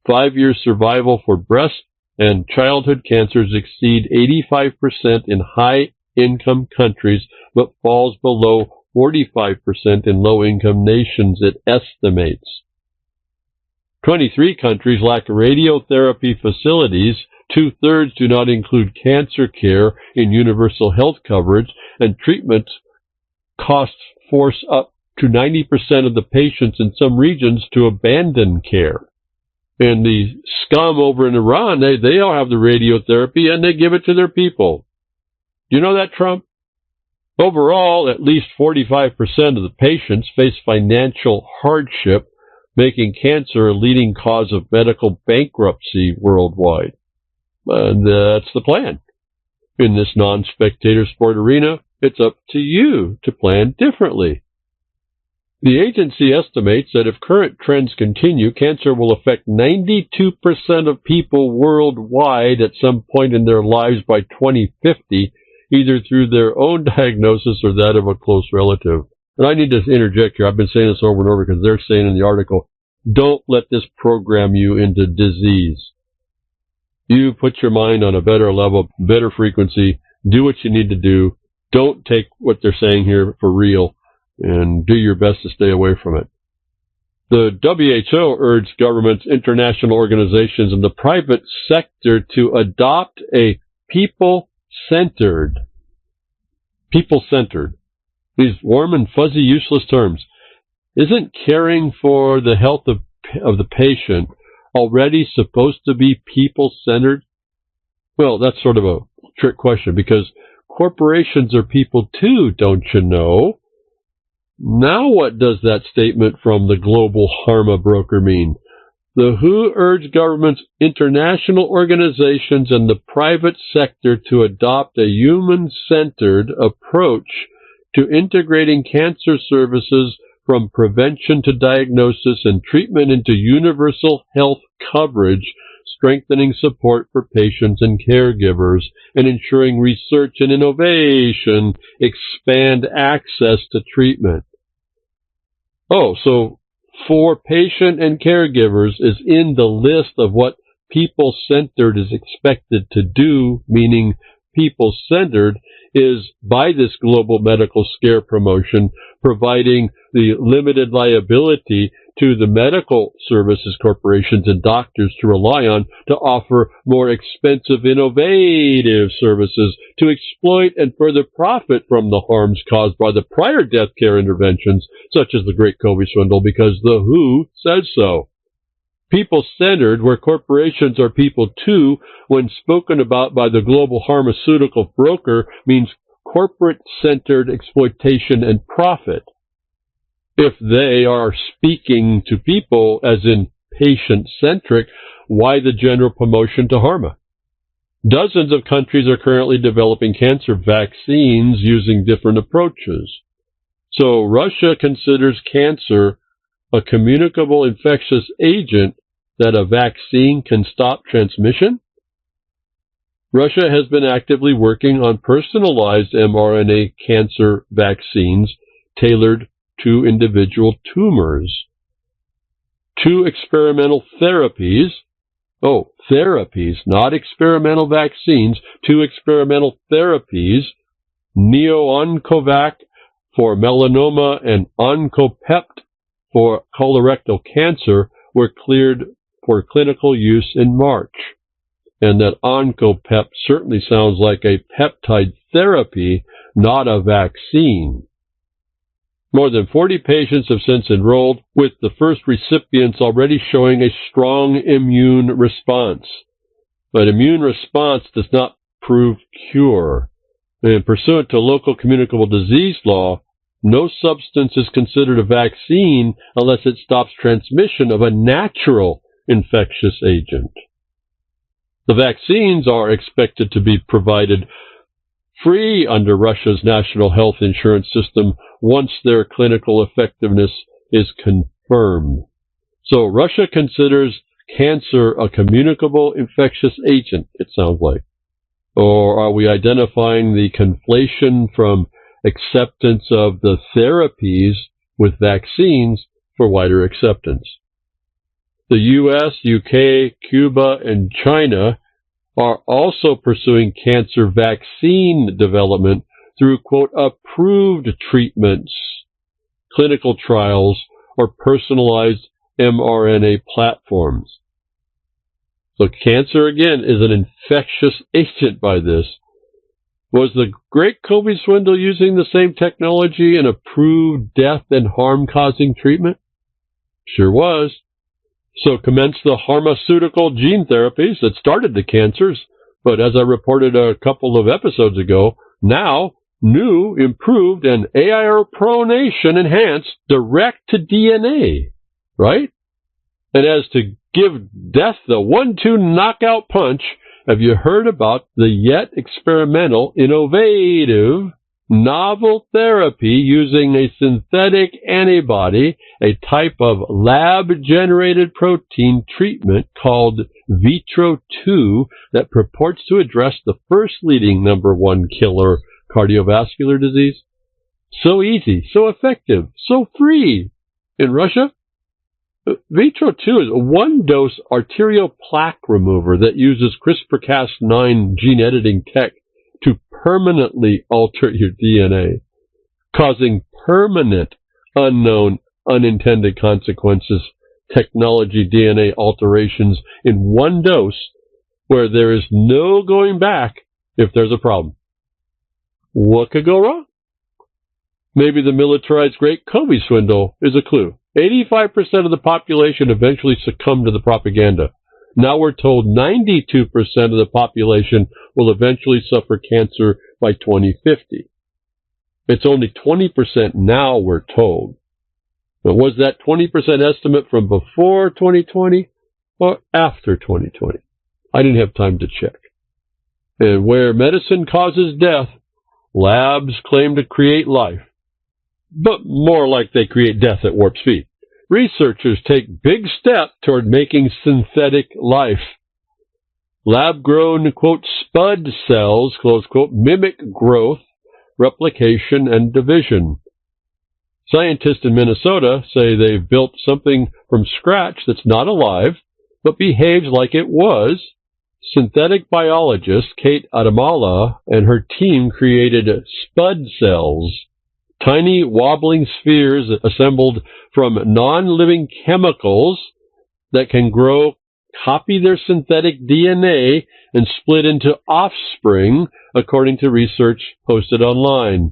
5-year survival for breast and childhood cancers exceed 85% in high-income countries, but falls below 45% in low-income nations, it estimates. 23 countries lack radiotherapy facilities. 2/3 do not include cancer care in universal health coverage, and treatment costs force up to 90% of the patients in some regions to abandon care. And the scum over in Iran, they all have the radiotherapy and they give it to their people. Do you know that, Trump? Overall, at least 45% of the patients face financial hardship, making cancer a leading cause of medical bankruptcy worldwide. And that's the plan. In this non-spectator sport arena, it's up to you to plan differently. The agency estimates that if current trends continue, cancer will affect 92% of people worldwide at some point in their lives by 2050, either through their own diagnosis or that of a close relative. And I need to interject here. I've been saying this over and over because they're saying in the article, don't let this program you into disease. You put your mind on a better level, better frequency, do what you need to do. Don't take what they're saying here for real, and do your best to stay away from it. The WHO urged governments, international organizations, and the private sector to adopt a people-centered, these warm and fuzzy, useless terms. Isn't caring for the health of the patient already supposed to be people-centered? Well, that's sort of a trick question because corporations are people too, don't you know? Now what does that statement from the global pharma broker mean? The WHO urged governments, international organizations, and the private sector to adopt a human-centered approach to integrating cancer services from prevention to diagnosis and treatment into universal health coverage, strengthening support for patients and caregivers, and ensuring research and innovation expand access to treatment. Oh, so for patient and caregivers is in the list of what people-centered is expected to do, meaning people-centered is, by this global medical scare promotion, providing the limited liability to the medical services corporations and doctors to rely on to offer more expensive, innovative services to exploit and further profit from the harms caused by the prior death care interventions, such as the Great COVID swindle, because the WHO says so. People-centered, where corporations are people too, when spoken about by the global pharmaceutical broker, means corporate-centered exploitation and profit. If they are speaking to people, as in patient-centric, why the general promotion to pharma? Dozens of countries are currently developing cancer vaccines using different approaches. So Russia considers cancer a communicable infectious agent that a vaccine can stop transmission? Russia has been actively working on personalized mRNA cancer vaccines tailored to individual tumors. 2 experimental therapies, therapies, not experimental vaccines, 2 experimental therapies, Neo-Oncovac for melanoma and Oncopept for colorectal cancer, were cleared for clinical use in March. And that Oncopept certainly sounds like a peptide therapy, not a vaccine. More than 40 patients have since enrolled, with the first recipients already showing a strong immune response. But immune response does not prove cure. And pursuant to local communicable disease law, no substance is considered a vaccine unless it stops transmission of a natural infectious agent. The vaccines are expected to be provided free under Russia's national health insurance system once their clinical effectiveness is confirmed. So Russia considers cancer a communicable infectious agent, it sounds like. Or are we identifying the conflation from acceptance of the therapies with vaccines for wider acceptance? The U.S., UK, Cuba, and China are also pursuing cancer vaccine development through, quote, approved treatments, clinical trials, or personalized mRNA platforms. So cancer, again, is an infectious agent by this. Was the great COVID swindle using the same technology and approved death and harm-causing treatment? Sure was. So commenced the pharmaceutical gene therapies that started the cancers, but as I reported a couple of episodes ago, now new, improved, and AI-pronation enhanced direct-to-DNA, right? And as to give death the 1-2 knockout punch, have you heard about the yet experimental, innovative, novel therapy using a synthetic antibody, a type of lab-generated protein treatment called Vitro 2 that purports to address the first leading number one killer, cardiovascular disease? So easy, so effective, so free. In Russia, Vitro 2 is a one-dose arterial plaque remover that uses CRISPR-Cas9 gene editing tech to permanently alter your DNA, causing permanent, unknown, unintended consequences, technology DNA alterations in one dose where there is no going back if there's a problem. What could go wrong? Maybe the militarized great COVID swindle is a clue. 85% of the population eventually succumbed to the propaganda. Now we're told 92% of the population will eventually suffer cancer by 2050. It's only 20% now, we're told. But was that 20% estimate from before 2020 or after 2020? I didn't have time to check. And where medicine causes death, labs claim to create life. But more like they create death at warp speed. Researchers take big steps toward making synthetic life. Lab-grown, quote, spud cells, close quote, mimic growth, replication, and division. Scientists in Minnesota say they've built something from scratch that's not alive, but behaves like it was. Synthetic biologist Kate Adamala and her team created spud cells, tiny wobbling spheres assembled from non-living chemicals that can grow, copy their synthetic DNA, and split into offspring, according to research posted online.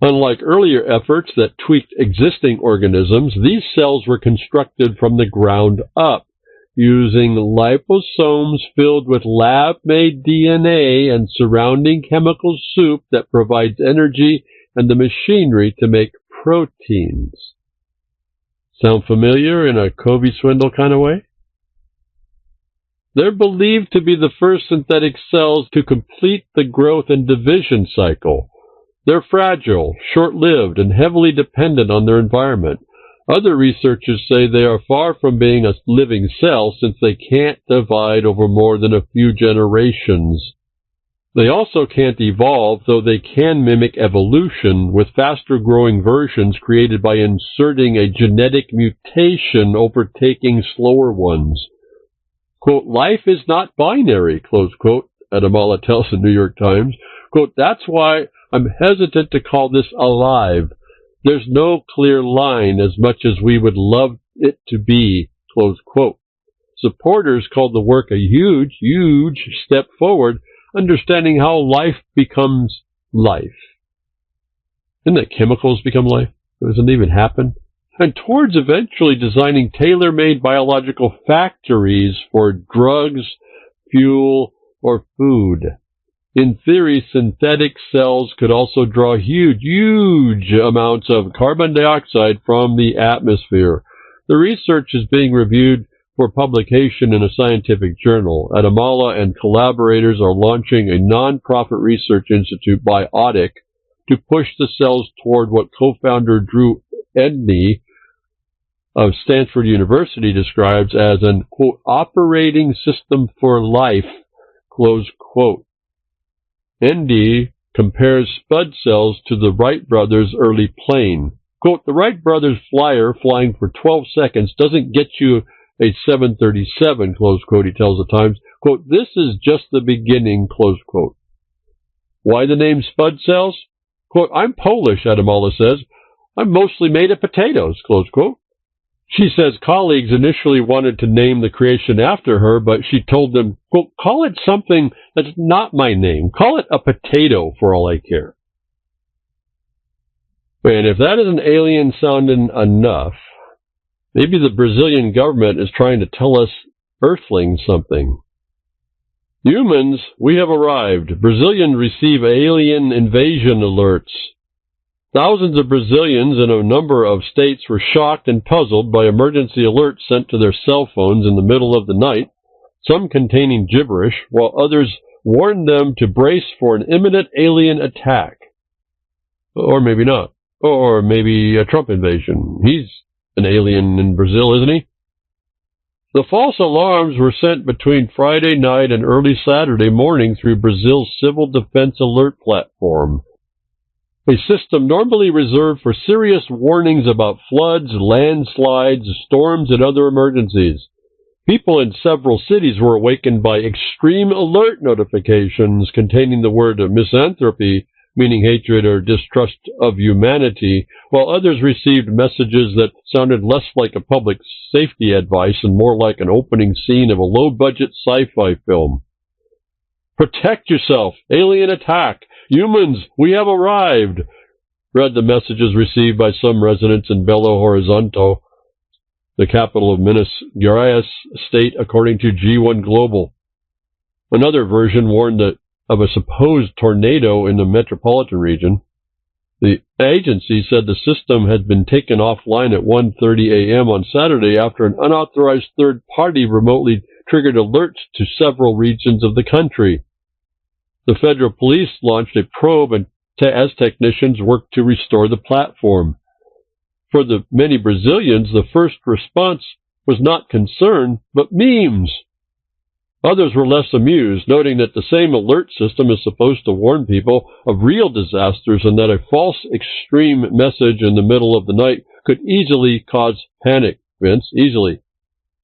Unlike earlier efforts that tweaked existing organisms, these cells were constructed from the ground up, using liposomes filled with lab-made DNA and surrounding chemical soup that provides energy and the machinery to make proteins. Sound familiar in a COVID swindle kind of way? They're believed to be the first synthetic cells to complete the growth and division cycle. They're fragile, short-lived, and heavily dependent on their environment. Other researchers say they are far from being a living cell since they can't divide over more than a few generations. They also can't evolve, though they can mimic evolution with faster-growing versions created by inserting a genetic mutation overtaking slower ones. Quote, life is not binary, close quote, Adamala tells the New York Times. Quote, that's why I'm hesitant to call this alive. There's no clear line as much as we would love it to be, close quote. Supporters called the work a huge, huge step forward, understanding how life becomes life. Didn't that chemicals become life? Doesn't it even happen? And towards eventually designing tailor-made biological factories for drugs, fuel, or food. In theory, synthetic cells could also draw huge amounts of carbon dioxide from the atmosphere. The research is being reviewed for publication in a scientific journal. Adamala and collaborators are launching a non-profit research institute, Biotic, to push the cells toward what co-founder Drew Edney of Stanford University describes as an, quote, operating system for life, close quote. ND compares spud cells to the Wright brothers' early plane. Quote, the Wright brothers' flyer flying for 12 seconds doesn't get you a 737, close quote, he tells the Times. Quote, this is just the beginning, close quote. Why the name spud cells? Quote, I'm Polish, Adamala says. I'm mostly made of potatoes, close quote. She says colleagues initially wanted to name the creation after her, but she told them, quote, call it something that's not my name. Call it a potato for all I care. And if that isn't alien sounding enough, maybe the Brazilian government is trying to tell us Earthlings something. Humans, we have arrived. Brazilians receive alien invasion alerts. Thousands of Brazilians in a number of states were shocked and puzzled by emergency alerts sent to their cell phones in the middle of the night, some containing gibberish, while others warned them to brace for an imminent alien attack. Or maybe not. Or maybe a Trump invasion. He's an alien in Brazil, isn't he? The false alarms were sent between Friday night and early Saturday morning through Brazil's Civil Defense Alert Platform, a system normally reserved for serious warnings about floods, landslides, storms, and other emergencies. People in several cities were awakened by extreme alert notifications containing the word misanthropy, meaning hatred or distrust of humanity, while others received messages that sounded less like a public safety advice and more like an opening scene of a low-budget sci-fi film. Protect yourself! Alien attack! Humans, we have arrived! Read the messages received by some residents in Belo Horizonte, the capital of Minas Gerais state, according to G1 Global. Another version warned of a supposed tornado in the metropolitan region. The agency said the system had been taken offline at 1:30 a.m. on Saturday after an unauthorized third party remotely triggered alerts to several regions of the country. The federal police launched a probe as technicians worked to restore the platform. For the many Brazilians, the first response was not concern, but memes. Others were less amused, noting that the same alert system is supposed to warn people of real disasters and that a false extreme message in the middle of the night could easily cause panic. Vince, easily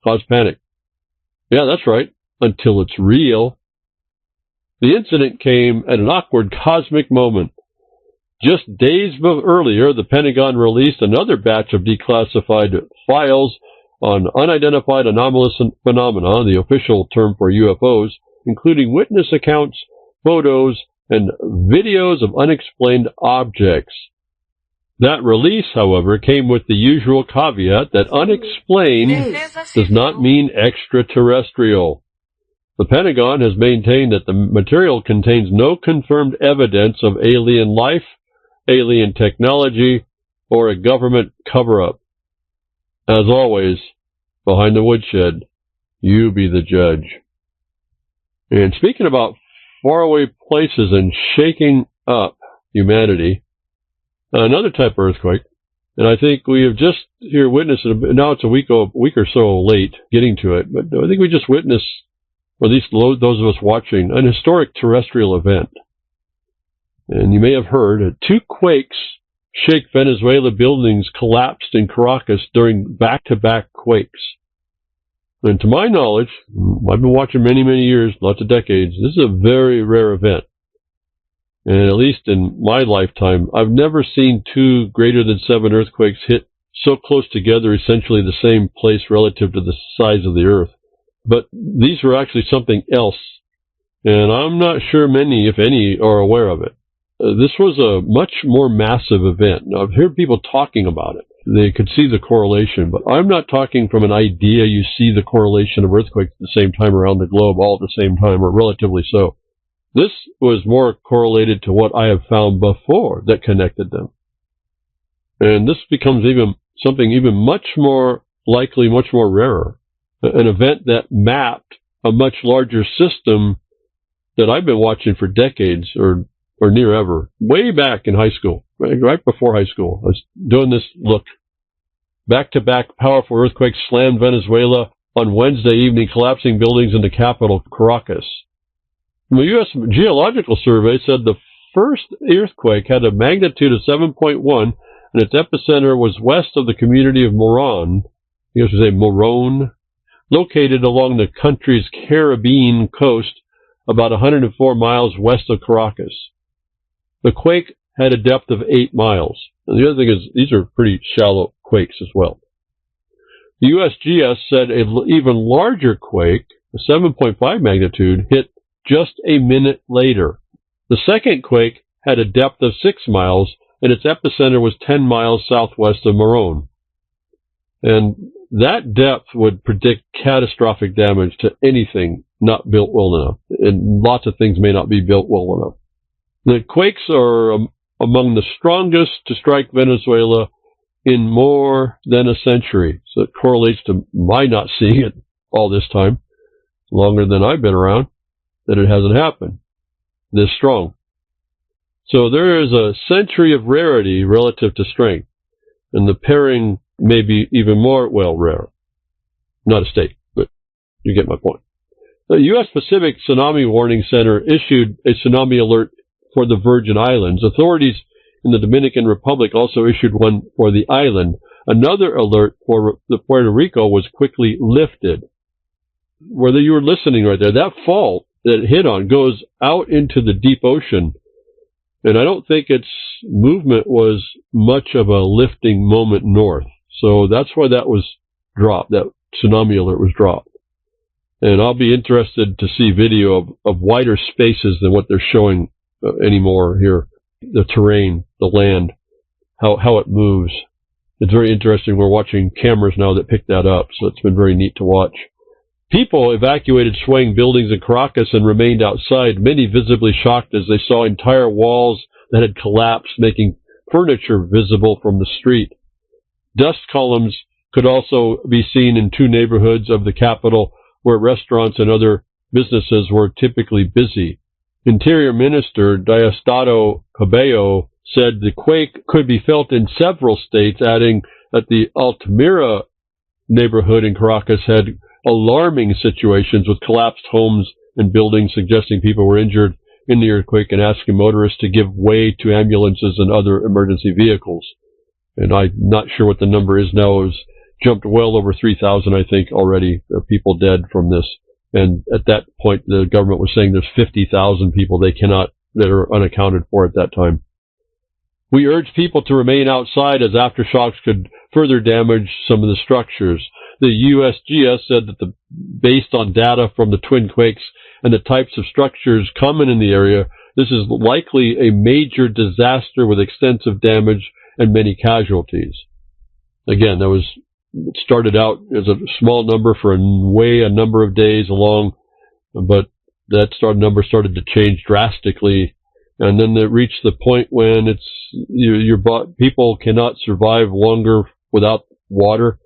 cause panic. Yeah, that's right, until it's real. The incident came at an awkward cosmic moment. Just days earlier, the Pentagon released another batch of declassified files on unidentified anomalous phenomena, the official term for UFOs, including witness accounts, photos, and videos of unexplained objects. That release, however, came with the usual caveat that unexplained does not mean extraterrestrial. The Pentagon has maintained that the material contains no confirmed evidence of alien life, alien technology, or a government cover-up. As always, behind the woodshed, you be the judge. And speaking about faraway places and shaking up humanity, another type of earthquake, and I think we have just here witnessed it. Now it's a week or so late getting to it, but I think we just witnessed, or at least those of us watching, an historic terrestrial event. And you may have heard 2 quakes shake Venezuela. Buildings collapsed in Caracas during back-to-back quakes. And to my knowledge, I've been watching many, many years, lots of decades, this is a very rare event. And at least in my lifetime, I've never seen 2 greater than 7 earthquakes hit so close together, essentially the same place relative to the size of the Earth. But these were actually something else, and I'm not sure many, if any, are aware of it. This was a much more massive event. Now, I've heard people talking about it. They could see the correlation, but I'm not talking from an idea you see the correlation of earthquakes at the same time around the globe, all at the same time, or relatively so. This was more correlated to what I have found before that connected them. And this becomes something even much more likely, much more rarer. An event that mapped a much larger system that I've been watching for decades or near ever, way back in high school, right before high school. I was doing this look. Back-to-back powerful earthquakes slammed Venezuela on Wednesday evening, collapsing buildings in the capital, Caracas. The U.S. Geological Survey said the first earthquake had a magnitude of 7.1, and its epicenter was west of the community of Morón, I guess we say Morón, located along the country's Caribbean coast, about 104 miles west of Caracas. The quake had a depth of 8 miles. And the other thing is, these are pretty shallow quakes as well. The USGS said an even larger quake, a 7.5 magnitude, hit just a minute later. The second quake had a depth of 6 miles, and its epicenter was 10 miles southwest of Morone. And that depth would predict catastrophic damage to anything not built well enough. And lots of things may not be built well enough. The quakes are among the strongest to strike Venezuela in more than a century. So it correlates to my not seeing it all this time, longer than I've been around, that it hasn't happened this strong. So there is a century of rarity relative to strength, and the pairing may be even more, well, rare. Not a state, but you get my point. The U.S. Pacific Tsunami Warning Center issued a tsunami alert for the Virgin Islands. Authorities in the Dominican Republic also issued one for the island. Another alert for the Puerto Rico was quickly lifted. Whether you were listening right there, that fault that it hit on goes out into the deep ocean, and I don't think its movement was much of a lifting moment north. So that's why that was dropped, that tsunami alert was dropped. And I'll be interested to see video of wider spaces than what they're showing anymore here. The terrain, the land, how it moves. It's very interesting. We're watching cameras now that pick that up, so it's been very neat to watch. People evacuated swaying buildings in Caracas and remained outside, many visibly shocked as they saw entire walls that had collapsed, making furniture visible from the street. Dust columns could also be seen in 2 neighborhoods of the capital where restaurants and other businesses were typically busy. Interior Minister Diosdado Cabello said the quake could be felt in several states, adding that the Altamira neighborhood in Caracas had alarming situations with collapsed homes and buildings, suggesting people were injured in the earthquake and asking motorists to give way to ambulances and other emergency vehicles. And I'm not sure what the number is now. It's jumped well over 3,000, I think, already, people dead from this. And at that point, the government was saying there's 50,000 people that are unaccounted for at that time. We urge people to remain outside as aftershocks could further damage some of the structures. The USGS said that based on data from the twin quakes and the types of structures common in the area, this is likely a major disaster with extensive damage and many casualties. Again, it started out as a small number for a number of days along, but that number started to change drastically, and then it reached the point when people cannot survive longer without water,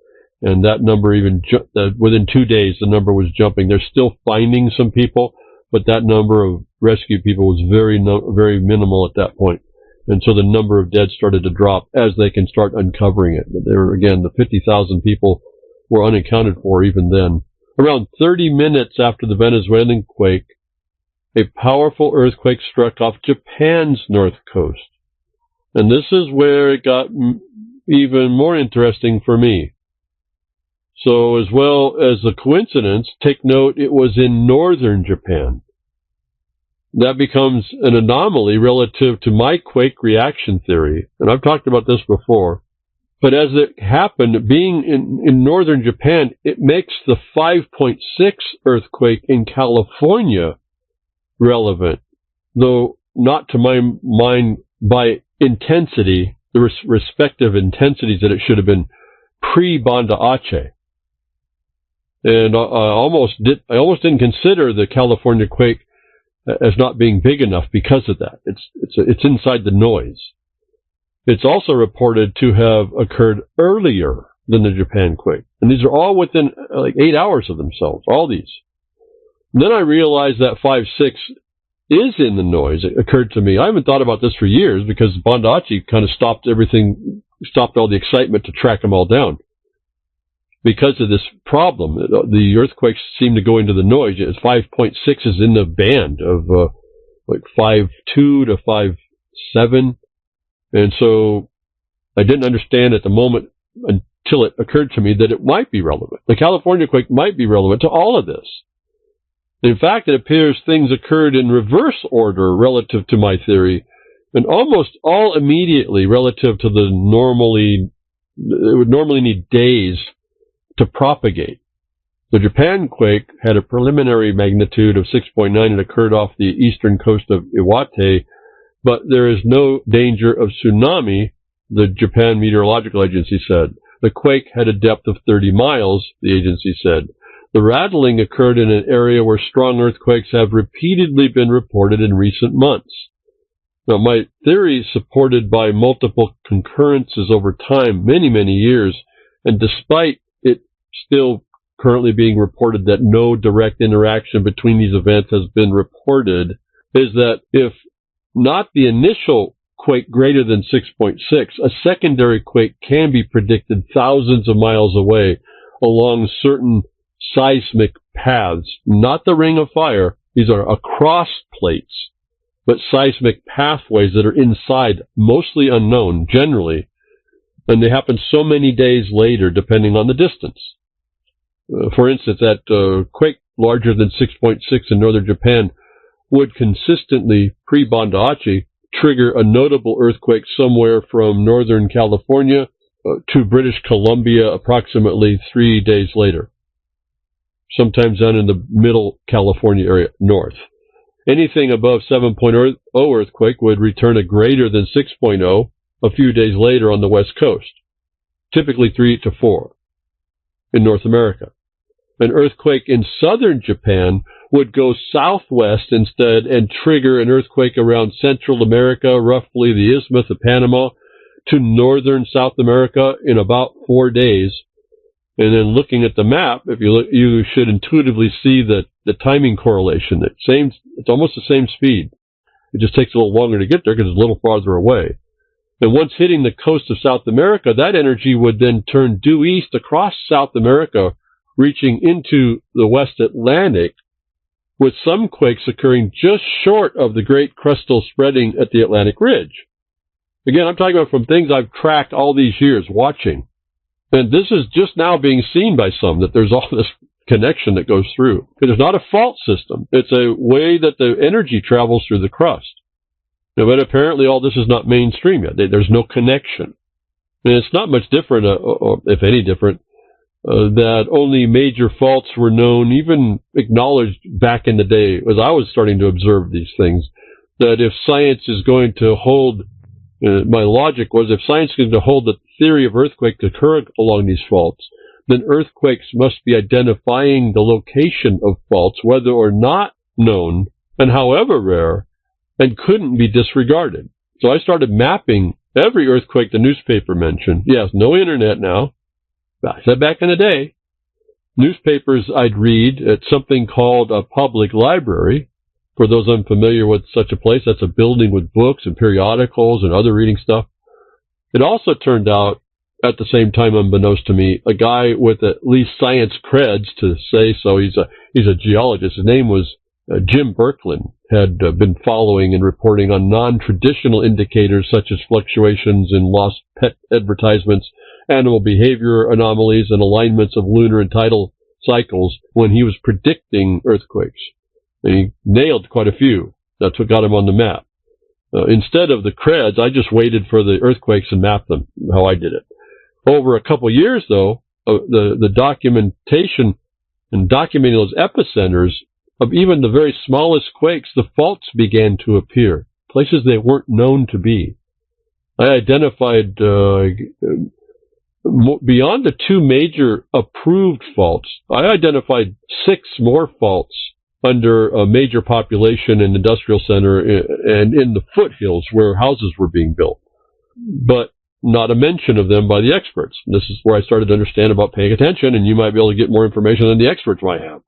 and that number within 2 days the number was jumping. They're still finding some people, but that number of rescued people was very minimal at that point. And so the number of dead started to drop as they can start uncovering it. But the 50,000 people were unaccounted for even then. Around 30 minutes after the Venezuelan quake, a powerful earthquake struck off Japan's north coast. And this is where it got even more interesting for me. So as well as the coincidence, take note it was in northern Japan. That becomes an anomaly relative to my quake reaction theory. And I've talked about this before. But as it happened, being in northern Japan, it makes the 5.6 earthquake in California relevant, though not to my mind by intensity, the respective intensities that it should have been pre-Banda Aceh. And I almost didn't consider the California quake as not being big enough because of that. It's inside the noise. It's also reported to have occurred earlier than the Japan quake. And these are all within like 8 hours of themselves, all these. And then I realized that 5.6 is in the noise. It occurred to me. I haven't thought about this for years because Banda Aceh kind of stopped all the excitement to track them all down. Because of this problem, the earthquakes seem to go into the noise. 5.6 is in the band of like 5.2 to 5.7. And so I didn't understand at the moment until it occurred to me that it might be relevant. The California quake might be relevant to all of this. In fact, it appears things occurred in reverse order relative to my theory, and almost all immediately relative to it would normally need days to propagate. The Japan quake had a preliminary magnitude of 6.9 and occurred off the eastern coast of Iwate, but there is no danger of tsunami, the Japan Meteorological Agency said. The quake had a depth of 30 miles, the agency said. The rattling occurred in an area where strong earthquakes have repeatedly been reported in recent months. Now, my theory is supported by multiple concurrences over time, many, many years, and despite it still currently being reported that no direct interaction between these events has been reported, is that if not the initial quake greater than 6.6, a secondary quake can be predicted thousands of miles away along certain seismic paths, not the ring of fire. These are across plates, but seismic pathways that are inside, mostly unknown, generally, and they happen so many days later, depending on the distance. For instance, that quake larger than 6.6 in northern Japan would consistently, pre-Bandaichi, trigger a notable earthquake somewhere from northern California to British Columbia approximately 3 days later, sometimes down in the middle California area, north. Anything above 7.0 earthquake would return a greater than 6.0 a few days later on the west coast, typically 3 to 4 in North America. An earthquake in southern Japan would go southwest instead and trigger an earthquake around Central America, roughly the Isthmus of Panama, to northern South America in about 4 days. And then looking at the map, if you look, you should intuitively see that the timing correlation. It's almost the same speed. It just takes a little longer to get there because it's a little farther away. And once hitting the coast of South America, that energy would then turn due east across South America, reaching into the West Atlantic, with some quakes occurring just short of the great crustal spreading at the Atlantic Ridge. Again, I'm talking about from things I've tracked all these years watching. And this is just now being seen by some, that there's all this connection that goes through. It's not a fault system. It's a way that the energy travels through the crust. Now, but apparently all this is not mainstream yet. There's no connection. And it's not much different, or if any different, that only major faults were known, even acknowledged back in the day, as I was starting to observe these things, that if science is going to hold, my logic was, if science is going to hold the theory of earthquakes occur along these faults, then earthquakes must be identifying the location of faults, whether or not known, and however rare, and couldn't be disregarded. So I started mapping every earthquake the newspaper mentioned. Yes, no internet now. I said back in the day, newspapers I'd read at something called a public library. For those unfamiliar with such a place, that's a building with books and periodicals and other reading stuff. It also turned out, at the same time, unbeknownst to me, a guy with at least science creds to say so. He's a geologist. His name was Jim Birkeland, had been following and reporting on non-traditional indicators such as fluctuations in lost pet advertisements, animal behavior anomalies, and alignments of lunar and tidal cycles when he was predicting earthquakes. And he nailed quite a few. That's what got him on the map. Instead of the creds, I just waited for the earthquakes and mapped them, how I did it. Over a couple of years, though, the documentation and documenting those epicenters of even the very smallest quakes, the faults began to appear, places they weren't known to be. I identified, beyond the 2 major approved faults, I identified 6 more faults under a major population and industrial center and in the foothills where houses were being built, but not a mention of them by the experts. This is where I started to understand about paying attention, and you might be able to get more information than the experts might have.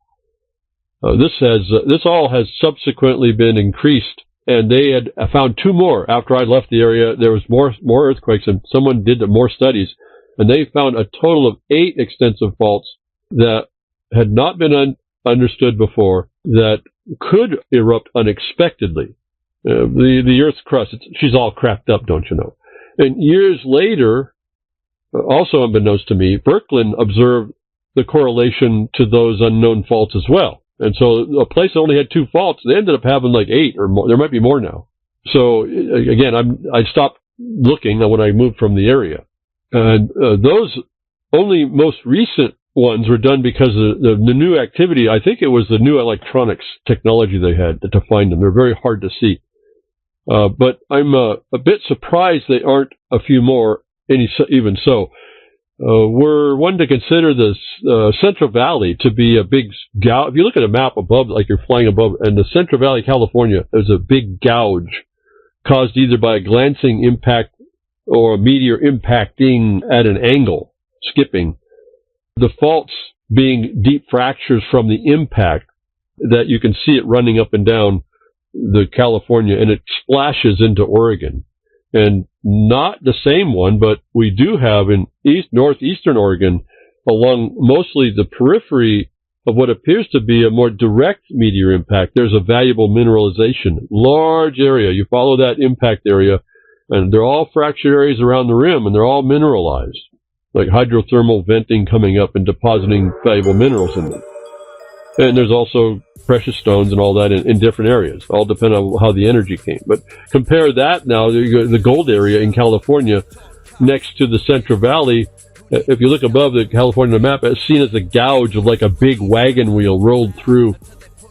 This all has subsequently been increased, and they had found 2 more after I left the area. There was more earthquakes, and someone did more studies, and they found a total of 8 extensive faults that had not been understood before, that could erupt unexpectedly. The Earth's crust, she's all cracked up, don't you know? And years later, also unbeknownst to me, Birkeland observed the correlation to those unknown faults as well. And so a place that only had 2 faults, they ended up having like 8 or more. There might be more now. So again, I stopped looking when I moved from the area. And those only most recent ones were done because of the new activity. I think it was the new electronics technology they had to find them. They're very hard to see. But I'm a bit surprised they aren't a few more, even so. We're one to consider this Central Valley to be a big gouge. If you look at a map above, like you're flying above, and the Central Valley, California, there's a big gouge caused either by a glancing impact or a meteor impacting at an angle, skipping. The faults being deep fractures from the impact that you can see it running up and down the California, and it splashes into Oregon. And not the same one, but we do have in northeastern Oregon, along mostly the periphery of what appears to be a more direct meteor impact. There's a valuable mineralization, large area. You follow that impact area, and they're all fractured areas around the rim, and they're all mineralized, like hydrothermal venting coming up and depositing valuable minerals in them. And there's also precious stones and all that in different areas, all depend on how the energy came. But compare that now, the gold area in California next to the Central Valley. If you look above the California map, it's seen as a gouge of like a big wagon wheel rolled through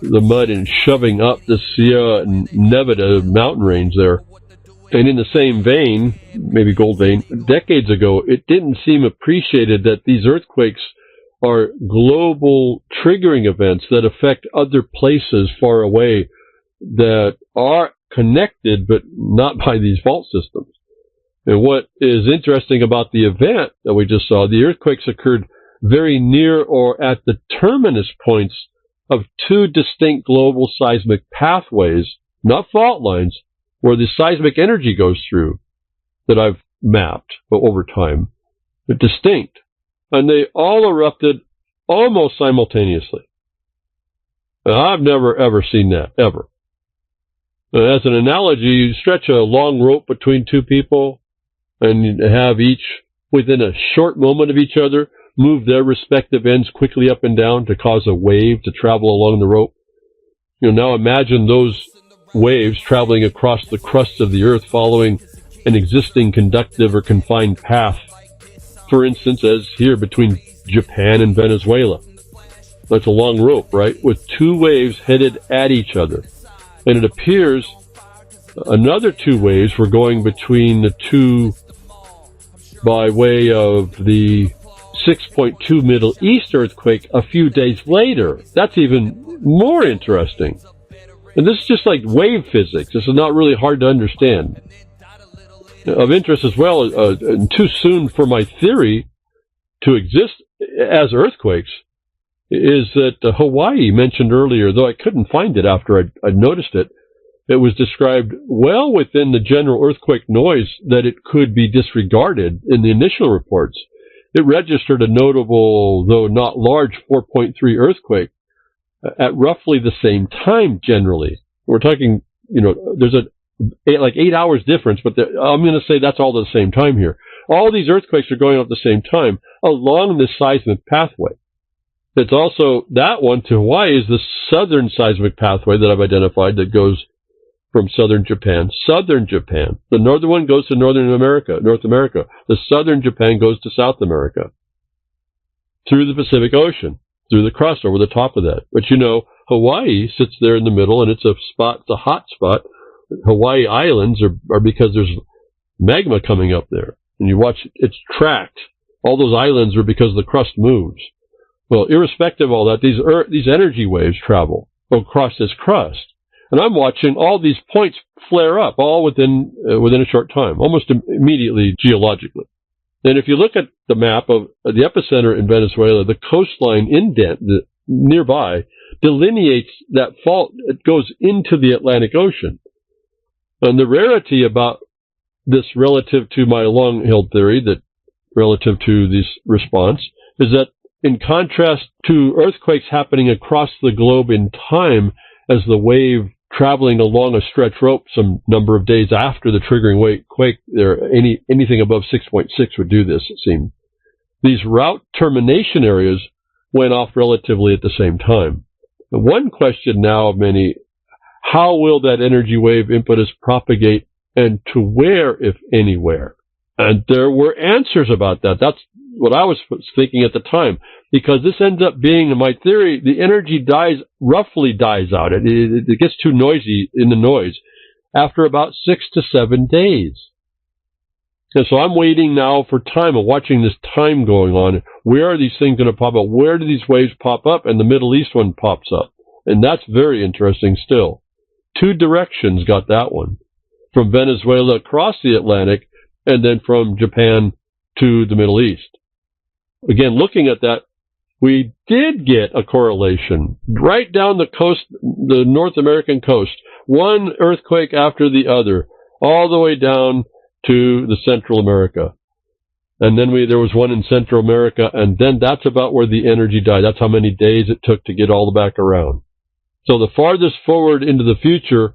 the mud and shoving up the Sierra Nevada mountain range there. And in the same vein, maybe gold vein, decades ago, it didn't seem appreciated that these earthquakes are global triggering events that affect other places far away that are connected, but not by these fault systems. And what is interesting about the event that we just saw, the earthquakes occurred very near or at the terminus points of two distinct global seismic pathways, not fault lines, where the seismic energy goes through that I've mapped over time, but distinct. And they all erupted almost simultaneously. Now, I've never, ever seen that, ever. As an analogy, you stretch a long rope between two people and you have each, within a short moment of each other, move their respective ends quickly up and down to cause a wave to travel along the rope. Now imagine those waves traveling across the crust of the earth following an existing conductive or confined path. For instance, as here between Japan and Venezuela. That's a long rope, right? With two waves headed at each other. And it appears another two waves were going between the two by way of the 6.2 Middle East earthquake a few days later. That's even more interesting. And this is just like wave physics. This is not really hard to understand. Of interest as well, and too soon for my theory to exist as earthquakes, is that Hawaii, mentioned earlier, though I couldn't find it after I noticed it, it was described well within the general earthquake noise that it could be disregarded in the initial reports. It registered a notable, though not large, 4.3 earthquake at roughly the same time generally. We're talking, there's like 8 hours difference, but I'm going to say that's all at the same time here. All these earthquakes are going on at the same time along this seismic pathway. It's also, that one to Hawaii is the southern seismic pathway that I've identified that goes from southern Japan. The northern one goes to North America. The southern Japan goes to South America through the Pacific Ocean, through the crust over the top of that. But Hawaii sits there in the middle, and it's a hot spot. Hawaii Islands are because there's magma coming up there. And you watch, it's tracked. All those islands are because the crust moves. Well, irrespective of all that, these energy waves travel across this crust. And I'm watching all these points flare up, all within a short time, almost immediately geologically. And if you look at the map of the epicenter in Venezuela, the coastline indent nearby delineates that fault. It goes into the Atlantic Ocean. And the rarity about this relative to my long-held theory, that relative to this response, is that in contrast to earthquakes happening across the globe in time as the wave traveling along a stretch rope some number of days after the triggering quake, anything above 6.6 would do this, it seemed. These route termination areas went off relatively at the same time. The one question now of many, how will that energy wave impetus propagate and to where, if anywhere? And there were answers about that. That's what I was thinking at the time, because this ends up being, in my theory, the energy roughly dies out. It gets too noisy in the noise after about 6 to 7 days. And so I'm waiting now for time and watching this time going on. Where are these things going to pop up? Where do these waves pop up? And the Middle East one pops up. And that's very interesting still. 2 directions got that one. From Venezuela across the Atlantic, and then from Japan to the Middle East. Again, looking at that, we did get a correlation right down the coast, the North American coast, one earthquake after the other, all the way down to the Central America. And then there was one in Central America, and then that's about where the energy died. That's how many days it took to get all the back around. So the farthest forward into the future,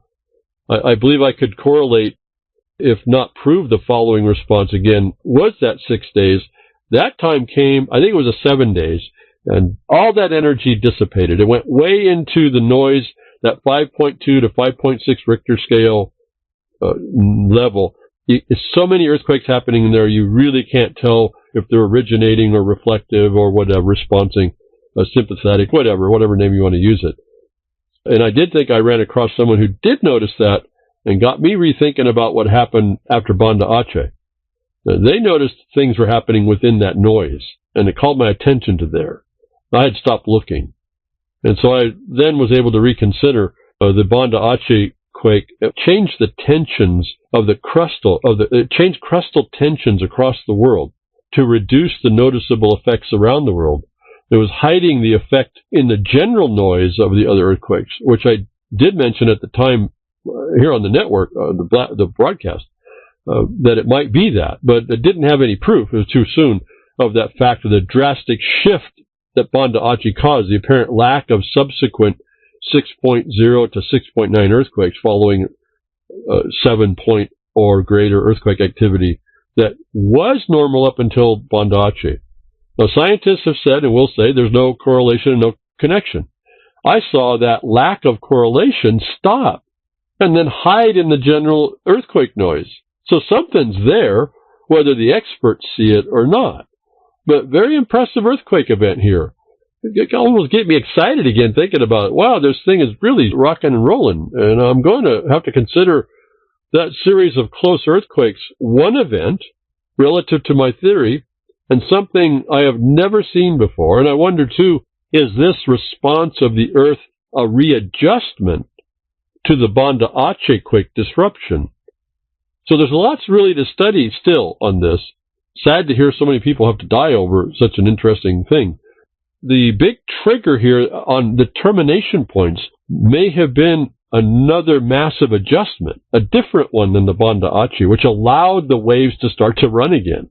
I believe I could correlate, if not prove the following response again, was that 6 days. That time came, I think it was 7 days, and all that energy dissipated. It went way into the noise, that 5.2 to 5.6 Richter scale level. It's so many earthquakes happening in there, you really can't tell if they're originating or reflective or whatever, responding, sympathetic, whatever name you want to use it. And I did think I ran across someone who did notice that and got me rethinking about what happened after Banda Aceh. They noticed things were happening within that noise, and it called my attention to there. I had stopped looking. And so I then was able to reconsider the Banda Aceh quake. It changed the tensions of it changed crustal tensions across the world to reduce the noticeable effects around the world. It was hiding the effect in the general noise of the other earthquakes, which I did mention at the time here on the network, the broadcast, that it might be that, but it didn't have any proof. It was too soon of that fact of the drastic shift that Banda Aceh caused, the apparent lack of subsequent 6.0 to 6.9 earthquakes following 7 point or greater earthquake activity that was normal up until Banda Aceh. Now, scientists have said and will say there's no correlation and no connection. I saw that lack of correlation stop and then hide in the general earthquake noise. So something's there, whether the experts see it or not. But very impressive earthquake event here. It almost get me excited again thinking about it. Wow, this thing is really rocking and rolling. And I'm going to have to consider that series of close earthquakes one event relative to my theory and something I have never seen before. And I wonder, too, is this response of the Earth a readjustment to the Banda Aceh quake disruption? So there's lots really to study still on this. Sad to hear so many people have to die over such an interesting thing. The big trigger here on the termination points may have been another massive adjustment, a different one than the Banda Aceh, which allowed the waves to start to run again.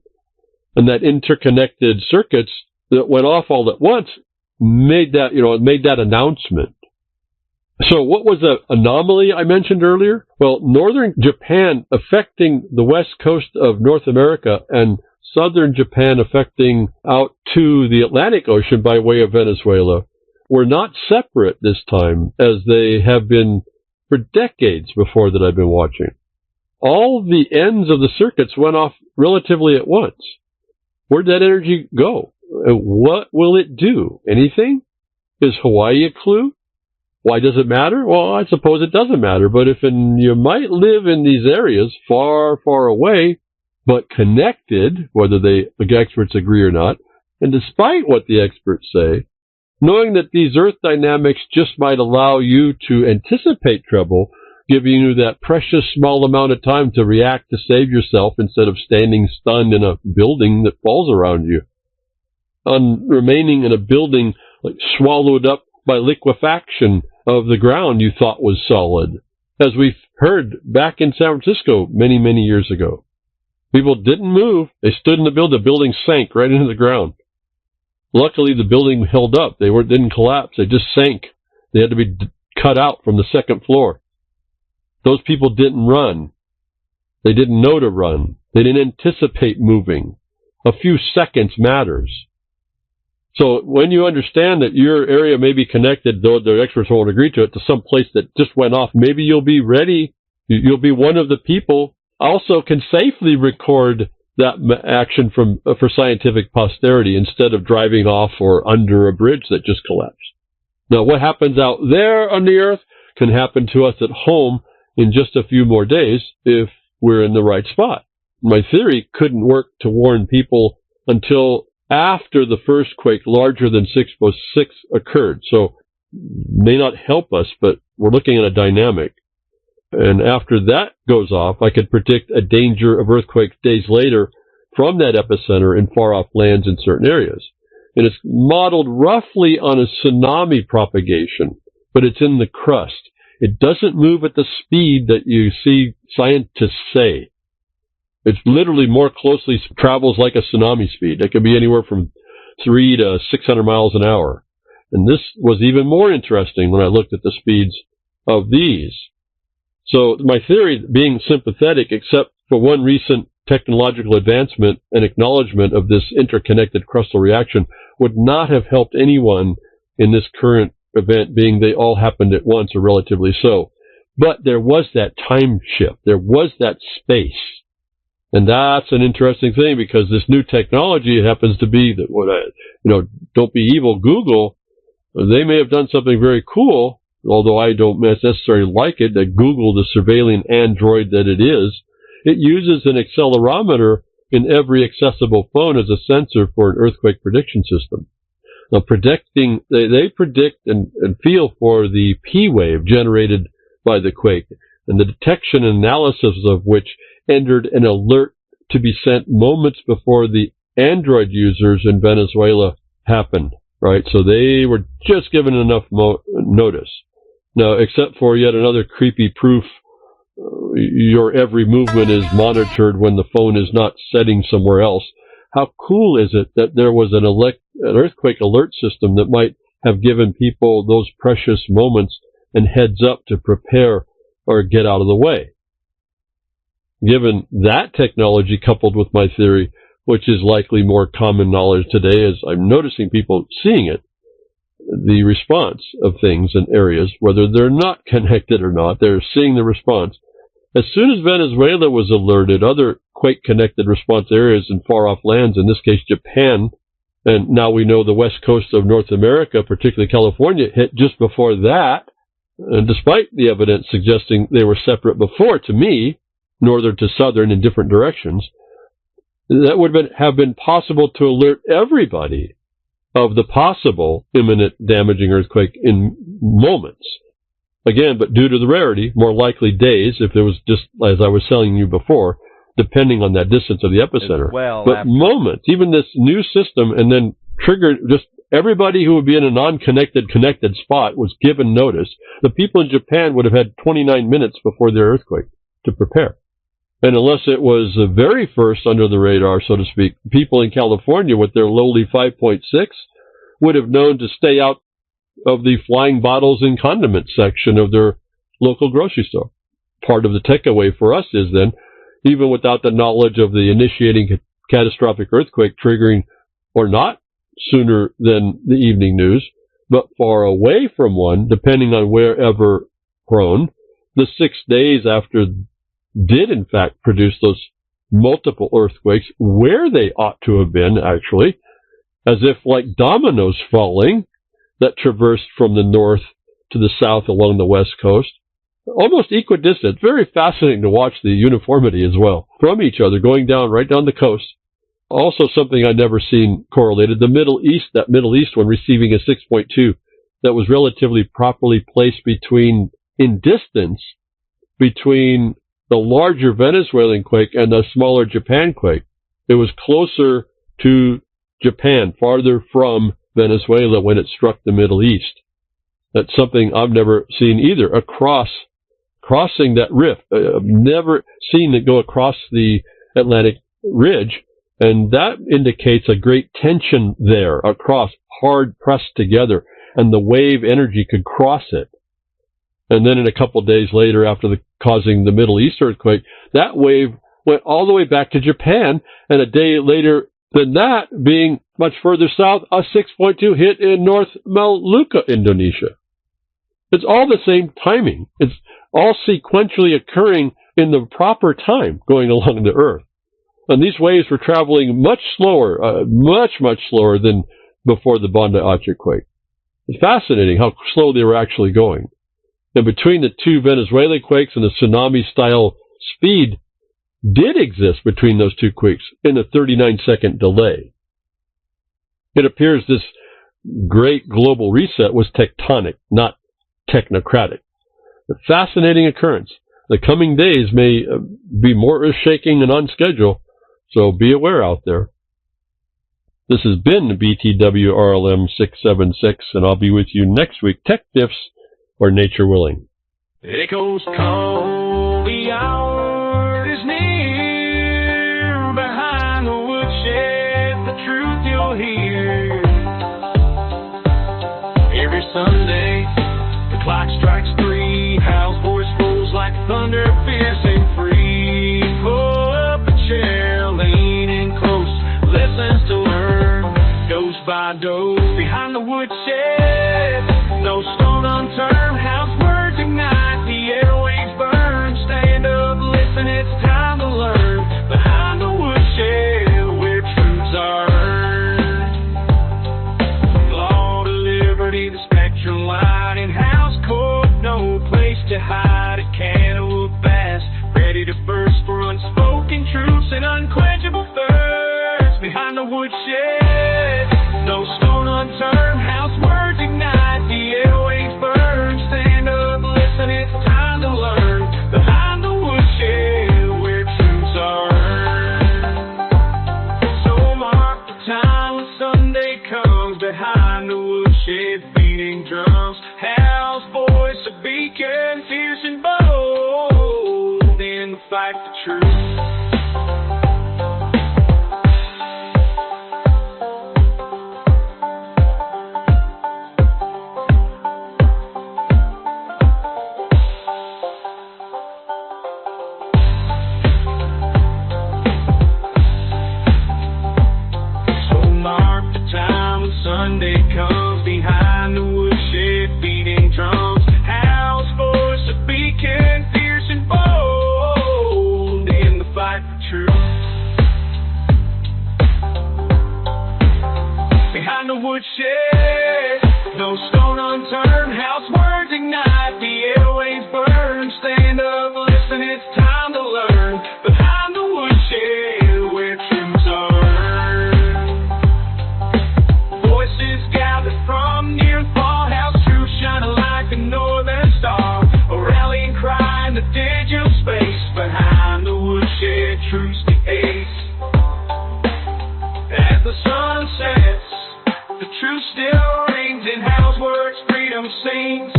And that interconnected circuits that went off all at once made that announcement. So what was the anomaly I mentioned earlier? Well, northern Japan affecting the west coast of North America and southern Japan affecting out to the Atlantic Ocean by way of Venezuela were not separate this time as they have been for decades before that I've been watching. All the ends of the circuits went off relatively at once. Where'd that energy go? What will it do? Anything? Is Hawaii a clue? Why does it matter? Well, I suppose it doesn't matter, but you might live in these areas far, far away, but connected, whether the experts agree or not, and despite what the experts say, knowing that these Earth dynamics just might allow you to anticipate trouble, giving you that precious small amount of time to react to save yourself instead of standing stunned in a building that falls around you. On remaining in a building like swallowed up by liquefaction of the ground you thought was solid, as we've heard back in San Francisco many, many years ago. People didn't move. They stood in the building. The building sank right into the ground. Luckily, the building held up. They didn't collapse. They just sank. They had to be cut out from the second floor. Those people didn't run. They didn't know to run. They didn't anticipate moving. A few seconds matters. So when you understand that your area may be connected, though the experts won't agree to it, to some place that just went off, maybe you'll be ready. You'll be one of the people. Also can safely record that action for scientific posterity instead of driving off or under a bridge that just collapsed. Now, what happens out there on the Earth can happen to us at home in just a few more days if we're in the right spot. My theory couldn't work to warn people until after the first quake larger than 6.6 occurred. So may not help us, but we're looking at a dynamic. And after that goes off, I could predict a danger of earthquakes days later from that epicenter in far-off lands in certain areas. And it's modeled roughly on a tsunami propagation, but it's in the crust. It doesn't move at the speed that you see scientists say. It's literally more closely travels like a tsunami speed. It can be anywhere from 3 to 600 miles an hour. And this was even more interesting when I looked at the speeds of these. So my theory, being sympathetic, except for one recent technological advancement and acknowledgement of this interconnected crustal reaction, would not have helped anyone in this current event, being they all happened at once or relatively so. But there was that time shift. There was that space. And that's an interesting thing, because this new technology happens to be that don't be evil, Google. They may have done something very cool, although I don't necessarily like it, that Google, the surveilling android that it is, it uses an accelerometer in every accessible phone as a sensor for an earthquake prediction system. Now, they predict and feel for the P wave generated by the quake, and the detection and analysis of which entered an alert to be sent moments before the Android users in Venezuela happened, right? So they were just given enough notice. Now, except for yet another creepy proof, your every movement is monitored when the phone is not setting somewhere else. How cool is it that there was an earthquake alert system that might have given people those precious moments and heads up to prepare or get out of the way? Given that technology coupled with my theory, which is likely more common knowledge today, as I'm noticing people seeing it, the response of things in areas, whether they're not connected or not, they're seeing the response. As soon as Venezuela was alerted, other quake-connected response areas in far-off lands, in this case Japan, and now we know the west coast of North America, particularly California, hit just before that. And despite the evidence suggesting they were separate before, to me, northern to southern in different directions, that would have been possible to alert everybody of the possible imminent damaging earthquake in moments. Again, but due to the rarity, more likely days, if it was just, as I was telling you before, depending on that distance of the epicenter. But moments, even this new system, and then triggered just everybody who would be in a connected spot was given notice. The people in Japan would have had 29 minutes before their earthquake to prepare. And unless it was the very first under the radar, so to speak, people in California with their lowly 5.6 would have known to stay out of the flying bottles and condiments section of their local grocery store. Part of the takeaway for us is then, even without the knowledge of the initiating catastrophic earthquake triggering or not sooner than the evening news, but far away from one, depending on wherever prone, the 6 days after did in fact produce those multiple earthquakes where they ought to have been, actually, as if like dominoes falling that traversed from the north to the south along the west coast, almost equidistant. Very fascinating to watch the uniformity as well from each other, going down right down the coast. Also something I'd never seen correlated, the Middle East, that Middle East one receiving a 6.2 that was relatively properly placed in distance between the larger Venezuelan quake and the smaller Japan quake. It was closer to Japan, farther from Venezuela when it struck the Middle East. That's something I've never seen either, crossing that rift. I've never seen it go across the Atlantic ridge, and that indicates a great tension there across, hard pressed together, and the wave energy could cross it. And then in a couple of days later, after causing the Middle East earthquake, that wave went all the way back to Japan, and a day later than that, being much further south, a 6.2 hit in North Maluku, Indonesia. It's all the same timing. It's all sequentially occurring in the proper time going along the Earth. And these waves were traveling much slower, much slower than before the Banda Aceh quake. It's fascinating how slow they were actually going. And between the two Venezuela quakes and the tsunami-style speed did exist between those two quakes in a 39-second delay. It appears this great global reset was tectonic, not technocratic. A fascinating occurrence. The coming days may be more earth-shaking and on schedule, so be aware out there. This has been BTWRLM676, and I'll be with you next week. Tech Diffs, or nature willing. Echoes call, the hour is near. Behind the woodshed, the truth you'll hear. Every Sunday, the clock strikes 3. Hal's voice rolls like thunder, fierce and free. Pull up a chair, lean in close, listens to learn. Goes by dose behind the woodshed. No stone unturned, Hal's words ignite, the airwaves burn. Stand up, listen, it's time to learn. Behind the woodshed, where truths are earned. Law to liberty, the spectrum light in Hal's court. No place to hide, a can of bass, ready to burst for unspoken truths and unquenchable thirsts. Behind the woodshed, no stone unturned, Hal's words ignite, the airwaves burn. Stand up, listen, it's time to learn. Behind the woodshed, where truths are earned. So mark the time when Sunday comes. Behind the woodshed, beating drums, Hal's voice a beacon, fierce and bold in the fight for truth. Sunday comes, behind the woodshed, beating drums, Hal's voice a beacon, fierce and bold in the fight for truth. Behind the woodshed, no stone unturned, Hal's words ignite, the airwaves burn. Stand up, listen, it's time to learn. Behind the woodshed, where truths are from near and far, Hal's truth shining like a northern star. A rallying cry in the digital space. Behind the woodshed, truth's the ace. As the sun sets, the truth still rings in Hal's words, freedom sings.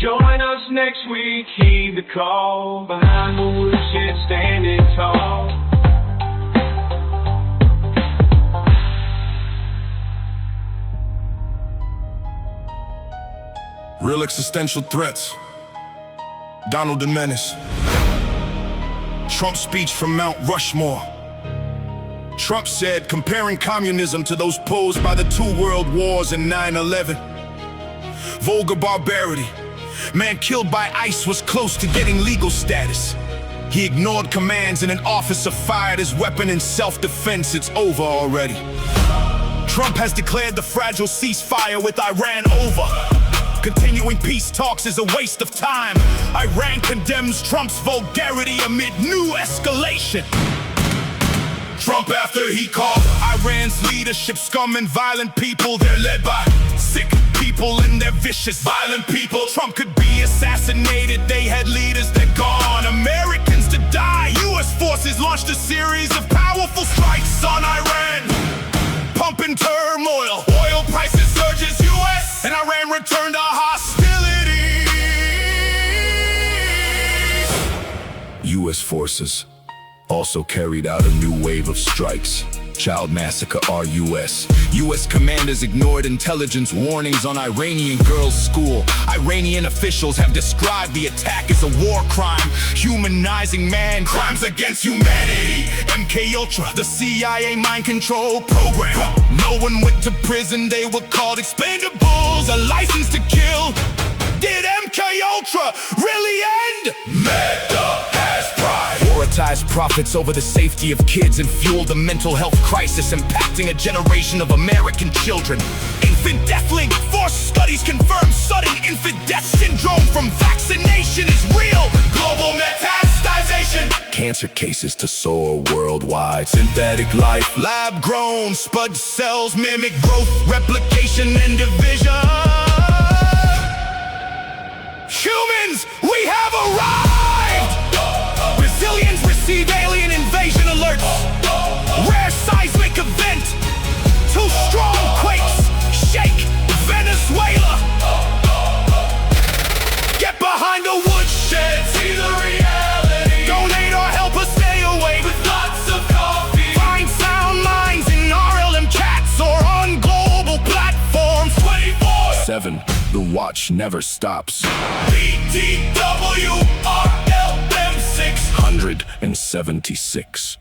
Join us next week, heed the call. Behind the woodshed, standing tall. Real existential threats. Donald the Menace. Trump's speech from Mount Rushmore. Trump said, comparing communism to those posed by the 2 world wars and 9/11. Vulgar barbarity. Man killed by ICE was close to getting legal status. He ignored commands and an officer fired his weapon in self-defense. It's over already. Trump has declared the fragile ceasefire with Iran over. Continuing peace talks is a waste of time. Iran condemns Trump's vulgarity amid new escalation. Trump, after he called Iran's leadership scum and violent people, they're led by sick people and they're vicious, violent people. Trump could be assassinated, they had leaders that gone, Americans to die. U.S. forces launched a series of powerful strikes on Iran, pumping turmoil, oil prices surges, U.S. and Iran returned to hostilities. U.S. forces also carried out a new wave of strikes. Child massacre RUS. U.S. commanders ignored intelligence warnings on Iranian girls' school. Iranian officials have described the attack as a war crime, humanizing man, crimes against humanity. MK Ultra, the CIA mind control program. No one went to prison, they were called expendables, a license to kill. Did MK Ultra really end? Meta has pride. War Prioritize profits over the safety of kids and fuel the mental health crisis impacting a generation of American children. Infant death link. Forced studies confirm sudden infant death syndrome from vaccination is real. Global metastasization. Cancer cases to soar worldwide. Synthetic life. Lab grown spud cells mimic growth, replication, and division. Humans, we have arrived! Brazilians receive alien invasion alerts. Rare seismic event. 2 strong quakes shake Venezuela. Get behind the woodshed, see the reality. Donate or help us stay awake with lots of coffee. Find sound minds in RLM chats or on global platforms 24/7. The watch never stops. BTWRLM676.